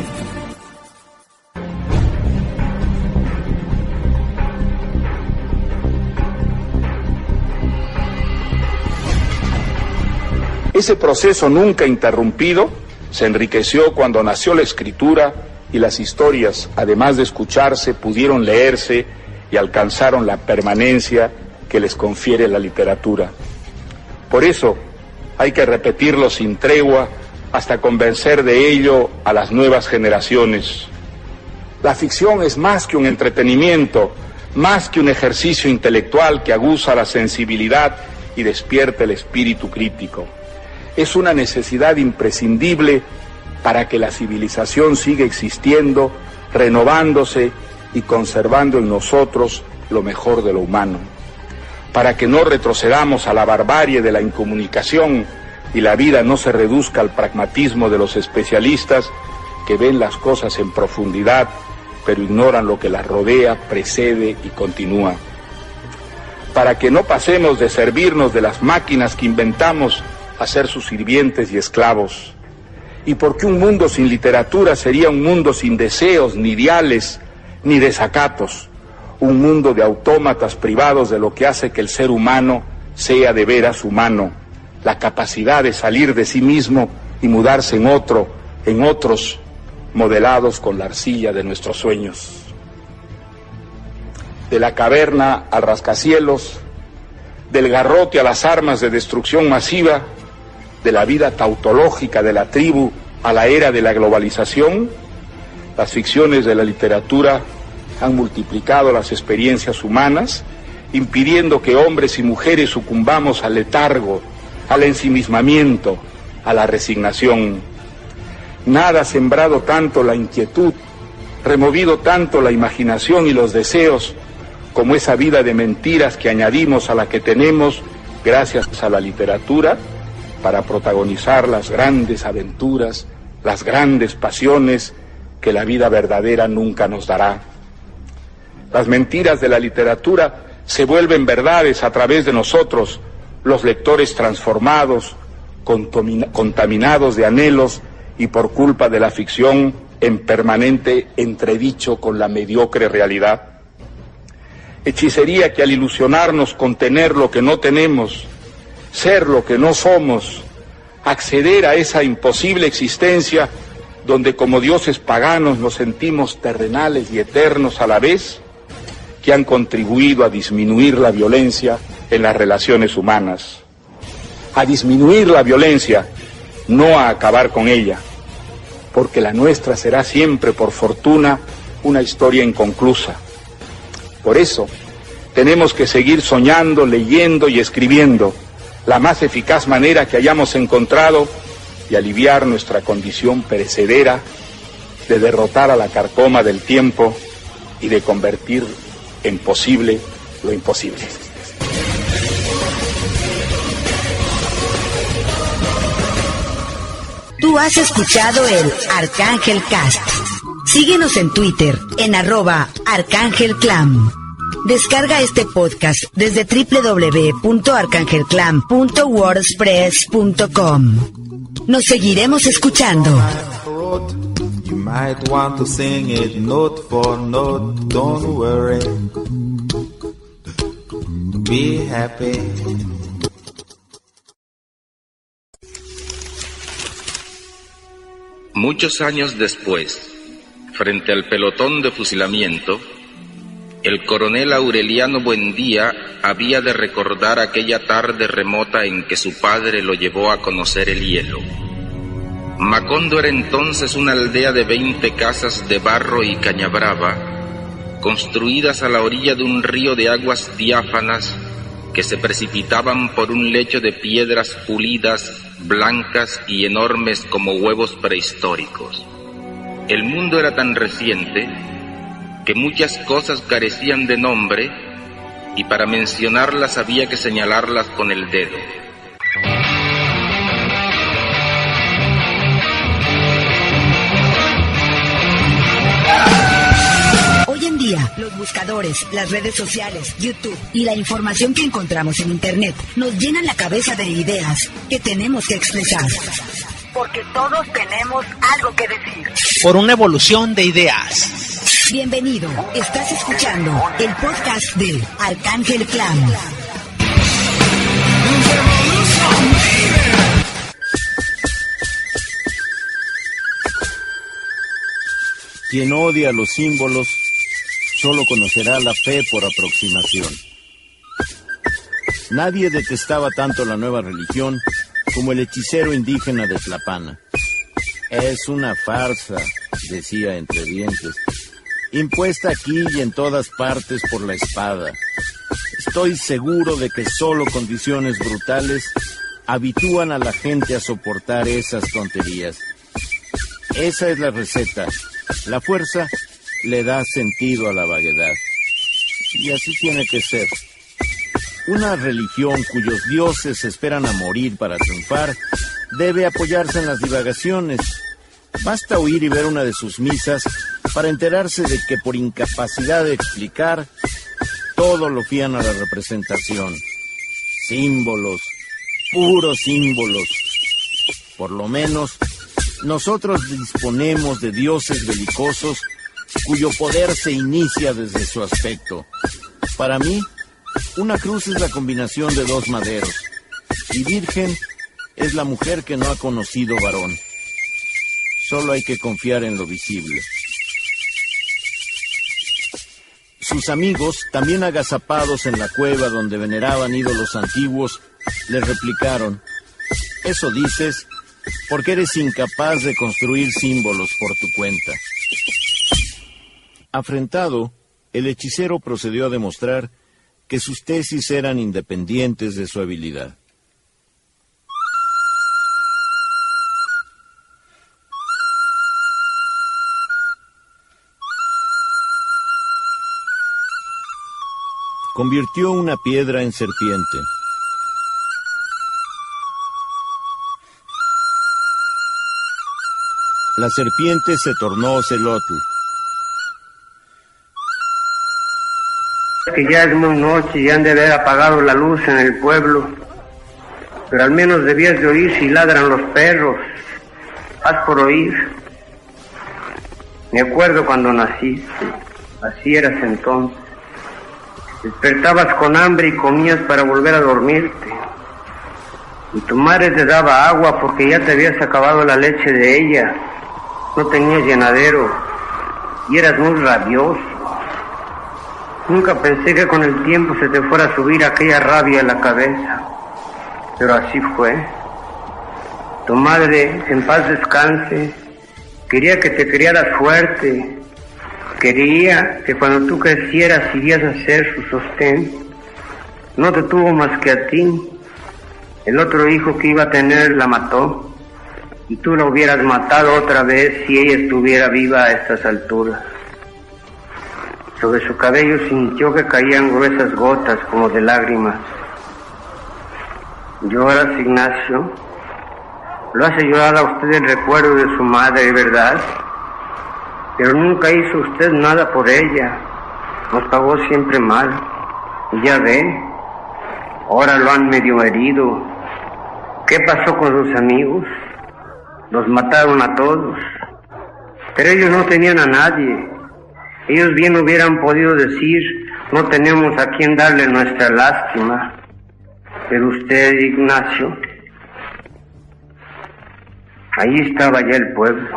Ese proceso nunca interrumpido se enriqueció cuando nació la escritura y las historias, además de escucharse, pudieron leerse y alcanzaron la permanencia que les confiere la literatura. Por eso hay que repetirlo sin tregua hasta convencer de ello a las nuevas generaciones. La ficción es más que un entretenimiento, más que un ejercicio intelectual que aguza la sensibilidad y despierta el espíritu crítico. Es una necesidad imprescindible para que la civilización siga existiendo, renovándose y conservando en nosotros lo mejor de lo humano, para que no retrocedamos a la barbarie de la incomunicación y la vida no se reduzca al pragmatismo de los especialistas que ven las cosas en profundidad, pero ignoran lo que las rodea, precede y continúa. Para que no pasemos de servirnos de las máquinas que inventamos a ser sus sirvientes y esclavos. Y porque un mundo sin literatura sería un mundo sin deseos, ni ideales, ni desacatos. Un mundo de autómatas privados de lo que hace que el ser humano sea de veras humano, la capacidad de salir de sí mismo y mudarse en otros, modelados con la arcilla de nuestros sueños. De la caverna al rascacielos, del garrote a las armas de destrucción masiva, de la vida tautológica de la tribu a la era de la globalización, las ficciones de la literatura han multiplicado las experiencias humanas, impidiendo que hombres y mujeres sucumbamos al letargo, al ensimismamiento, a la resignación. Nada ha sembrado tanto la inquietud, removido tanto la imaginación y los deseos, como esa vida de mentiras que añadimos a la que tenemos gracias a la literatura para protagonizar las grandes aventuras, las grandes pasiones que la vida verdadera nunca nos dará. Las mentiras de la literatura se vuelven verdades a través de nosotros, los lectores transformados, contaminados de anhelos y por culpa de la ficción en permanente entredicho con la mediocre realidad. Hechicería que al ilusionarnos con tener lo que no tenemos, ser lo que no somos, acceder a esa imposible existencia donde como dioses paganos nos sentimos terrenales y eternos a la vez, que han contribuido a disminuir la violencia en las relaciones humanas. A disminuir la violencia, no a acabar con ella, porque la nuestra será siempre, por fortuna, una historia inconclusa. Por eso, tenemos que seguir soñando, leyendo y escribiendo, la más eficaz manera que hayamos encontrado de aliviar nuestra condición perecedera, de derrotar a la carcoma del tiempo y de convertir en posible lo imposible. Tú has escuchado el Arcángel Cast. Síguenos en Twitter en @ArcángelClam. Descarga este podcast desde www.arcangelclam.wordpress.com. nos seguiremos escuchando. You might want to sing it note for note, don't worry. Be happy. Muchos años después, frente al pelotón de fusilamiento, el coronel Aureliano Buendía había de recordar aquella tarde remota en que su padre lo llevó a conocer el hielo. Macondo era entonces una aldea de 20 casas de barro y caña brava, construidas a la orilla de un río de aguas diáfanas que se precipitaban por un lecho de piedras pulidas, blancas y enormes como huevos prehistóricos. El mundo era tan reciente que muchas cosas carecían de nombre y para mencionarlas había que señalarlas con el dedo. Hoy en día, los buscadores, las redes sociales, YouTube y la información que encontramos en Internet nos llenan la cabeza de ideas que tenemos que expresar. Porque todos tenemos algo que decir. Por una evolución de ideas. Bienvenido, estás escuchando el podcast de Arcángel Clan. Quien odia los símbolos solo conocerá la fe por aproximación. Nadie detestaba tanto la nueva religión como el hechicero indígena de Tlapana. Es una farsa, decía entre dientes, impuesta aquí y en todas partes por la espada. Estoy seguro de que solo condiciones brutales habitúan a la gente a soportar esas tonterías. Esa es la receta. La fuerza le da sentido a la vaguedad. Y así tiene que ser. Una religión cuyos dioses esperan a morir para triunfar debe apoyarse en las divagaciones. Basta oír y ver una de sus misas para enterarse de que por incapacidad de explicar, todo lo fían a la representación. Símbolos, puros símbolos. Por lo menos, nosotros disponemos de dioses belicosos cuyo poder se inicia desde su aspecto. Para mí, una cruz es la combinación de dos maderos, y virgen es la mujer que no ha conocido varón. Solo hay que confiar en lo visible. Sus amigos, también agazapados en la cueva donde veneraban ídolos antiguos, le replicaron: «Eso dices porque eres incapaz de construir símbolos por tu cuenta». Afrentado, el hechicero procedió a demostrar que sus tesis eran independientes de su habilidad. Convirtió una piedra en serpiente. La serpiente se tornó ocelotl. Que ya es muy noche y han de haber apagado la luz en el pueblo, pero al menos debías de oír si ladran los perros. Haz por oír. Me acuerdo cuando naciste, así eras entonces. Despertabas con hambre y comías para volver a dormirte. Y tu madre te daba agua porque ya te habías acabado la leche de ella. No tenías llenadero y eras muy rabioso. Nunca pensé que con el tiempo se te fuera a subir aquella rabia a la cabeza, pero así fue. Tu madre, en paz descanse, quería que te criaras fuerte, quería que cuando tú crecieras irías a ser su sostén. No te tuvo más que a ti. El otro hijo que iba a tener la mató, y tú la hubieras matado otra vez si ella estuviera viva a estas alturas. Sobre su cabello sintió que caían gruesas gotas como de lágrimas. ¿Lloras, Ignacio? Lo hace llorar a usted el recuerdo de su madre, ¿verdad? Pero nunca hizo usted nada por ella. Nos pagó siempre mal. Y ya ve, ahora lo han medio herido. ¿Qué pasó con sus amigos? Los mataron a todos. Pero ellos no tenían a nadie. Ellos bien hubieran podido decir, no tenemos a quien darle nuestra lástima. Pero usted, Ignacio, ahí estaba ya el pueblo.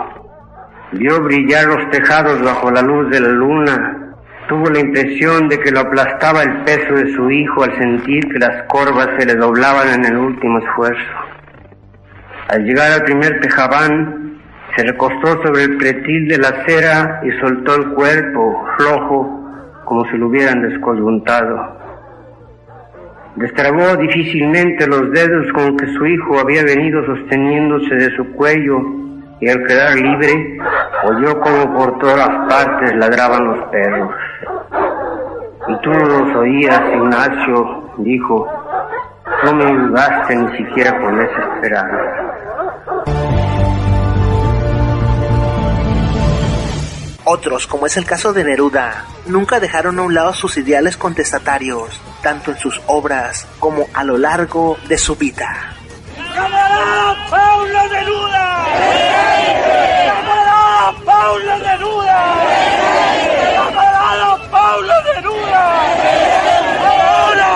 Vio brillar los tejados bajo la luz de la luna. Tuvo la impresión de que lo aplastaba el peso de su hijo al sentir que las corvas se le doblaban en el último esfuerzo. Al llegar al primer tejabán, se recostó sobre el pretil de la acera y soltó el cuerpo, flojo, como si lo hubieran descoyuntado. Destrabó difícilmente los dedos con que su hijo había venido sosteniéndose de su cuello, y al quedar libre, oyó como por todas partes ladraban los perros. Y tú no los oías, Ignacio, dijo, no me ayudaste ni siquiera con esa esperanza. Otros, como es el caso de Neruda, nunca dejaron a un lado sus ideales contestatarios, tanto en sus obras como a lo largo de su vida. ¡Camarada Pablo Neruda! ¡Camarada Pablo Neruda! ¡Camarada Pablo Neruda! ¡Ahora!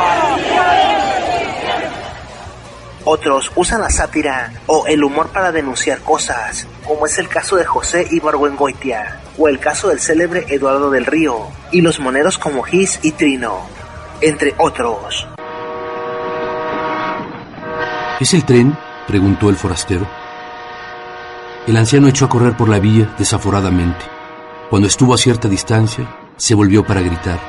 Otros usan la sátira o el humor para denunciar cosas, como es el caso de José Ibargüengoitia, o el caso del célebre Eduardo del Río, y los moneros como Gis y Trino, entre otros. ¿Es el tren?, preguntó el forastero. El anciano echó a correr por la vía desaforadamente. Cuando estuvo a cierta distancia, se volvió para gritar.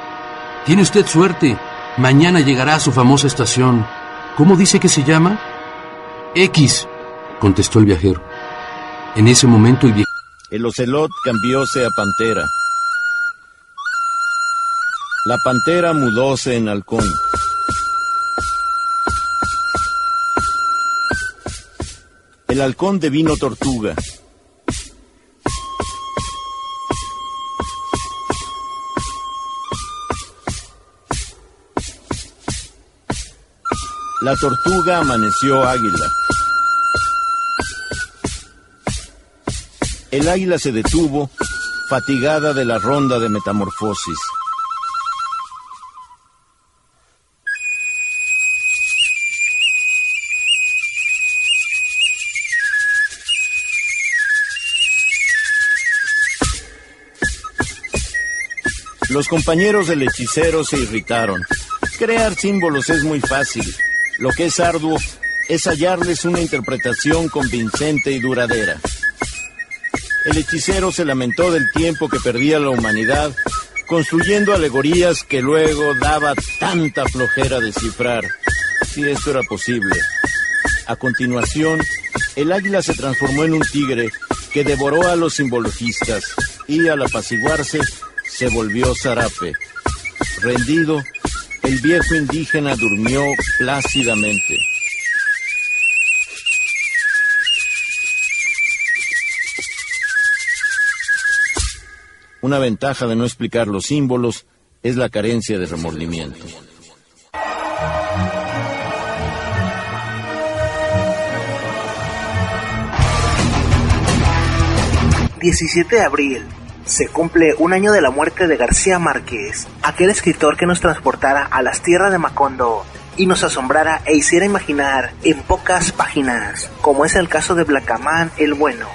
«Tiene usted suerte. Mañana llegará a su famosa estación. ¿Cómo dice que se llama?» «X», contestó el viajero. En ese momento el ocelot cambióse a pantera. La pantera mudóse en halcón. El halcón devino tortuga. La tortuga amaneció águila. El águila se detuvo, fatigada de la ronda de metamorfosis. Los compañeros del hechicero se irritaron. Crear símbolos es muy fácil. Lo que es arduo es hallarles una interpretación convincente y duradera. El hechicero se lamentó del tiempo que perdía la humanidad construyendo alegorías que luego daba tanta flojera descifrar, si esto era posible. A continuación, el águila se transformó en un tigre que devoró a los simbologistas y, al apaciguarse, se volvió zarape. Rendido, el viejo indígena durmió plácidamente. Una ventaja de no explicar los símbolos es la carencia de remordimiento. ...17 de abril... se cumple un año de la muerte de García Márquez, aquel escritor que nos transportara a las tierras de Macondo y nos asombrara e hiciera imaginar en pocas páginas, como es el caso de Blacamán el Bueno.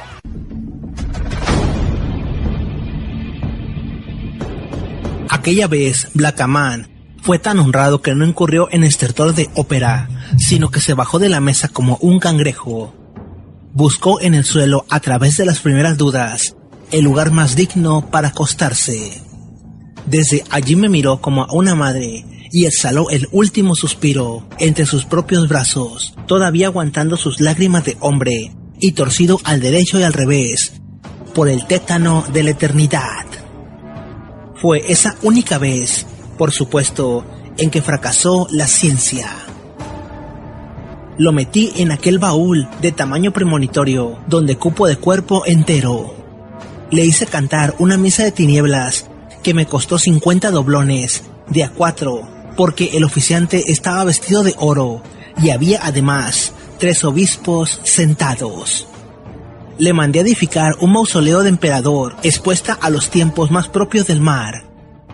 Aquella vez, Blacamán fue tan honrado que no incurrió en estertor de ópera, sino que se bajó de la mesa como un cangrejo. Buscó en el suelo, a través de las primeras dudas, el lugar más digno para acostarse. Desde allí me miró como a una madre y exhaló el último suspiro entre sus propios brazos, todavía aguantando sus lágrimas de hombre y torcido al derecho y al revés por el tétano de la eternidad. Fue esa única vez, por supuesto, en que fracasó la ciencia. Lo metí en aquel baúl de tamaño premonitorio donde cupo de cuerpo entero. Le hice cantar una misa de tinieblas que me costó 50 doblones de a 4, porque el oficiante estaba vestido de oro y había además 3 obispos sentados. le mandé a edificar un mausoleo de emperador expuesta a los tiempos más propios del mar,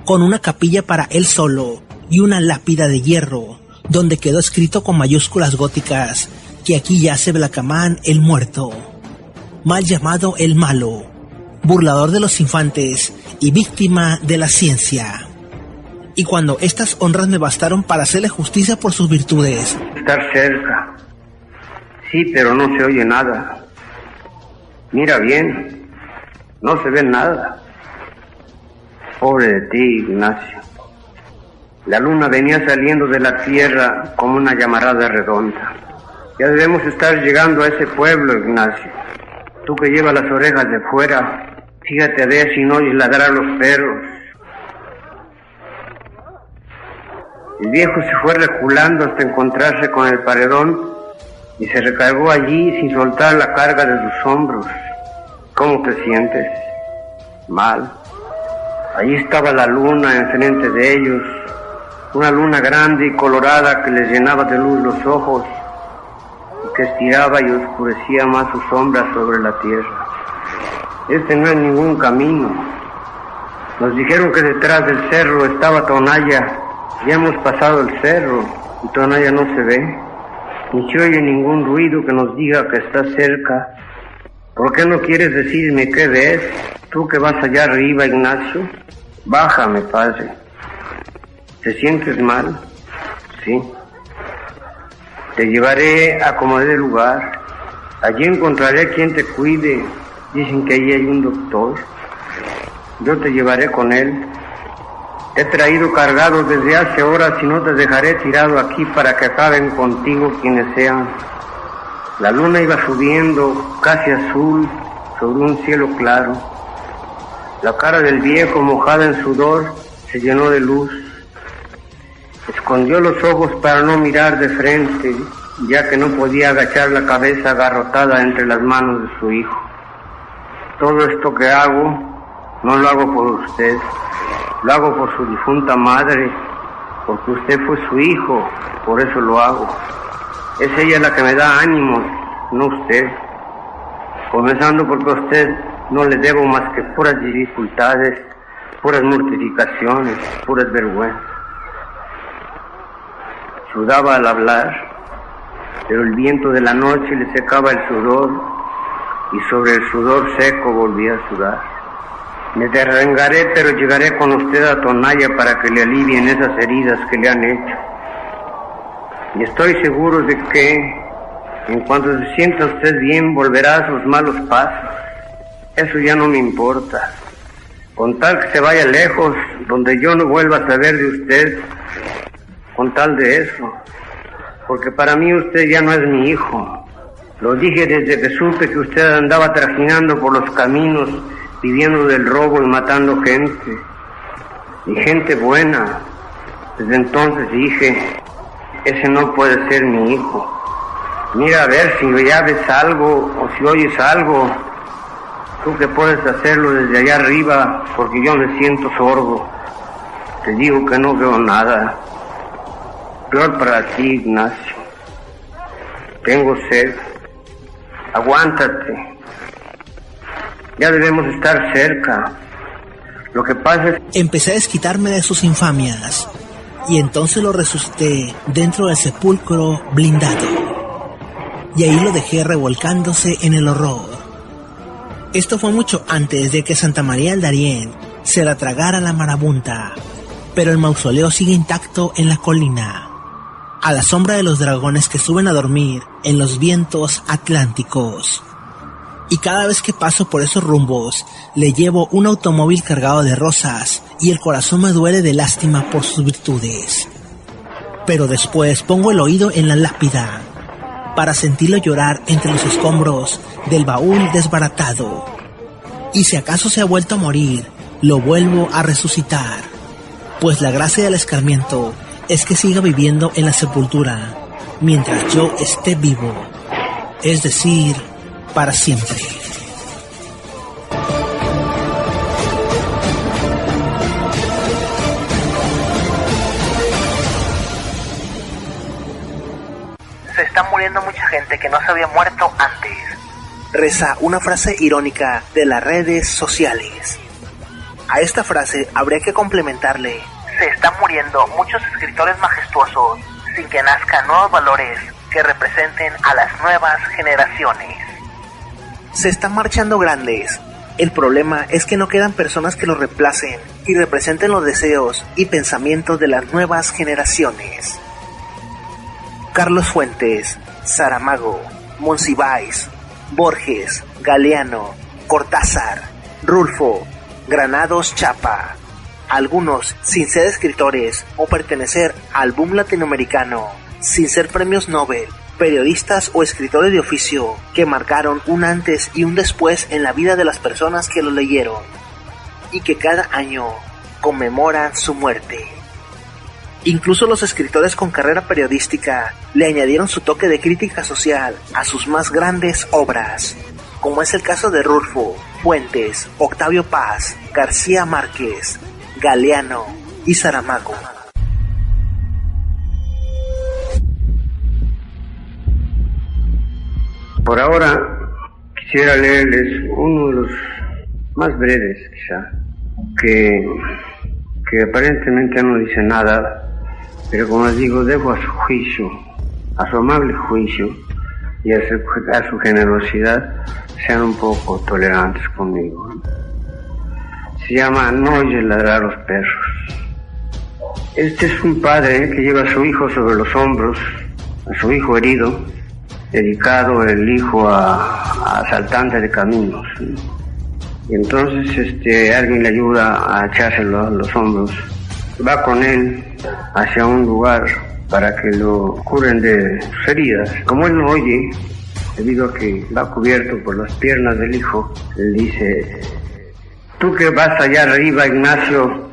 con una capilla para él solo y una lápida de hierro, donde quedó escrito con mayúsculas góticas que aquí yace Blacamán el muerto, mal llamado el malo, burlador de los infantes y víctima de la ciencia. Y cuando estas honras me bastaron para hacerle justicia por sus virtudes. Estar cerca. Sí, pero no se oye nada. Mira bien, no se ve nada. Pobre de ti, Ignacio. La luna venía saliendo de la tierra como una llamarada redonda. Ya debemos estar llegando a ese pueblo, Ignacio. Tú que llevas las orejas de fuera, fíjate a ver si no oyes ladrar los perros. El viejo se fue reculando hasta encontrarse con el paredón y se recargó allí sin soltar la carga de sus hombros. ¿Cómo te sientes? Mal. Allí estaba la luna enfrente de ellos, una luna grande y colorada que les llenaba de luz los ojos y que estiraba y oscurecía más sus sombras sobre la tierra. Este no es ningún camino. Nos dijeron que detrás del cerro estaba Tonaya. Ya hemos pasado el cerro y Tonaya no se ve, ni se oye ningún ruido que nos diga que está cerca. ¿Por qué no quieres decirme qué ves? Tú que vas allá arriba, Ignacio. Bájame, padre. ¿Te sientes mal? Sí. Te llevaré a como dé lugar. Allí encontraré quien te cuide. Dicen que allí hay un doctor. Yo te llevaré con él. Te he traído cargado desde hace horas y no te dejaré tirado aquí para que acaben contigo quienes sean. La luna iba subiendo, casi azul, sobre un cielo claro. La cara del viejo, mojada en sudor, se llenó de luz. Escondió los ojos para no mirar de frente, ya que no podía agachar la cabeza agarrotada entre las manos de su hijo. Todo esto que hago, no lo hago por usted. Lo hago por su difunta madre, porque usted fue su hijo, por eso lo hago. Es ella la que me da ánimos, no usted. Comenzando porque a usted no le debo más que puras dificultades, puras mortificaciones, puras vergüenzas. Sudaba al hablar, pero el viento de la noche le secaba el sudor, y sobre el sudor seco volvía a sudar. Me derrengaré, pero llegaré con usted a Tonaya para que le alivien esas heridas que le han hecho. Y estoy seguro de que, en cuanto se sienta usted bien, volverá a sus malos pasos. Eso ya no me importa. Con tal que se vaya lejos, donde yo no vuelva a saber de usted, con tal de eso. Porque para mí usted ya no es mi hijo. Lo dije desde que supe que usted andaba trajinando por los caminos, viviendo del robo y matando gente, y gente buena. Desde entonces dije, ese no puede ser mi hijo. Mira a ver si ya ves algo o si oyes algo, tú que puedes hacerlo desde allá arriba, porque yo me siento sordo. Te digo que no veo nada. Peor para ti, Ignacio. Tengo sed. Aguántate. Ya debemos estar cerca. Lo que pasa es... Empecé a desquitarme de sus infamias, y entonces lo resucité dentro del sepulcro blindado, y ahí lo dejé revolcándose en el horror. Esto fue mucho antes de que Santa María del Darién se la tragara la marabunta, pero el mausoleo sigue intacto en la colina, a la sombra de los dragones que suben a dormir en los vientos atlánticos. Y cada vez que paso por esos rumbos, le llevo un automóvil cargado de rosas y el corazón me duele de lástima por sus virtudes. Pero después pongo el oído en la lápida para sentirlo llorar entre los escombros del baúl desbaratado. Y si acaso se ha vuelto a morir, lo vuelvo a resucitar, pues la gracia del escarmiento es que siga viviendo en la sepultura mientras yo esté vivo, es decir, para siempre. Se está muriendo mucha gente que no se había muerto antes. reza una frase irónica de las redes sociales. A esta frase habría que complementarle: se están muriendo muchos escritores majestuosos sin que nazcan nuevos valores que representen a las nuevas generaciones. Se están marchando grandes. El problema es que no quedan personas que los reemplacen y representen los deseos y pensamientos de las nuevas generaciones. Carlos Fuentes, Saramago, Monsiváis, Borges, Galeano, Cortázar, Rulfo, Granados Chapa, algunos sin ser escritores o pertenecer al boom latinoamericano, sin ser premios Nobel, periodistas o escritores de oficio que marcaron un antes y un después en la vida de las personas que lo leyeron y que cada año conmemoran su muerte. Incluso los escritores con carrera periodística le añadieron su toque de crítica social a sus más grandes obras, como es el caso de Rulfo, Fuentes, Octavio Paz, García Márquez, Galeano y Saramago. Por ahora quisiera leerles uno de los más breves, quizá, que aparentemente no dice nada, pero como les digo, dejo a su juicio, a su amable juicio y a su generosidad, sean un poco tolerantes conmigo. Se llama No oyes ladrar a los perros. Este es un padre que lleva a su hijo sobre los hombros, a su hijo herido, dedicado el hijo a asaltantes de caminos. Y entonces alguien le ayuda a echárselo a los hombros. Va con él hacia un lugar para que lo curen de sus heridas. Como él no oye, debido a que va cubierto por las piernas del hijo, él dice: tú que vas allá arriba, Ignacio,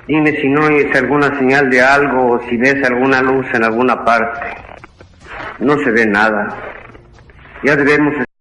dime si no oyes alguna señal de algo o si ves alguna luz en alguna parte. No se ve nada. Ya debemos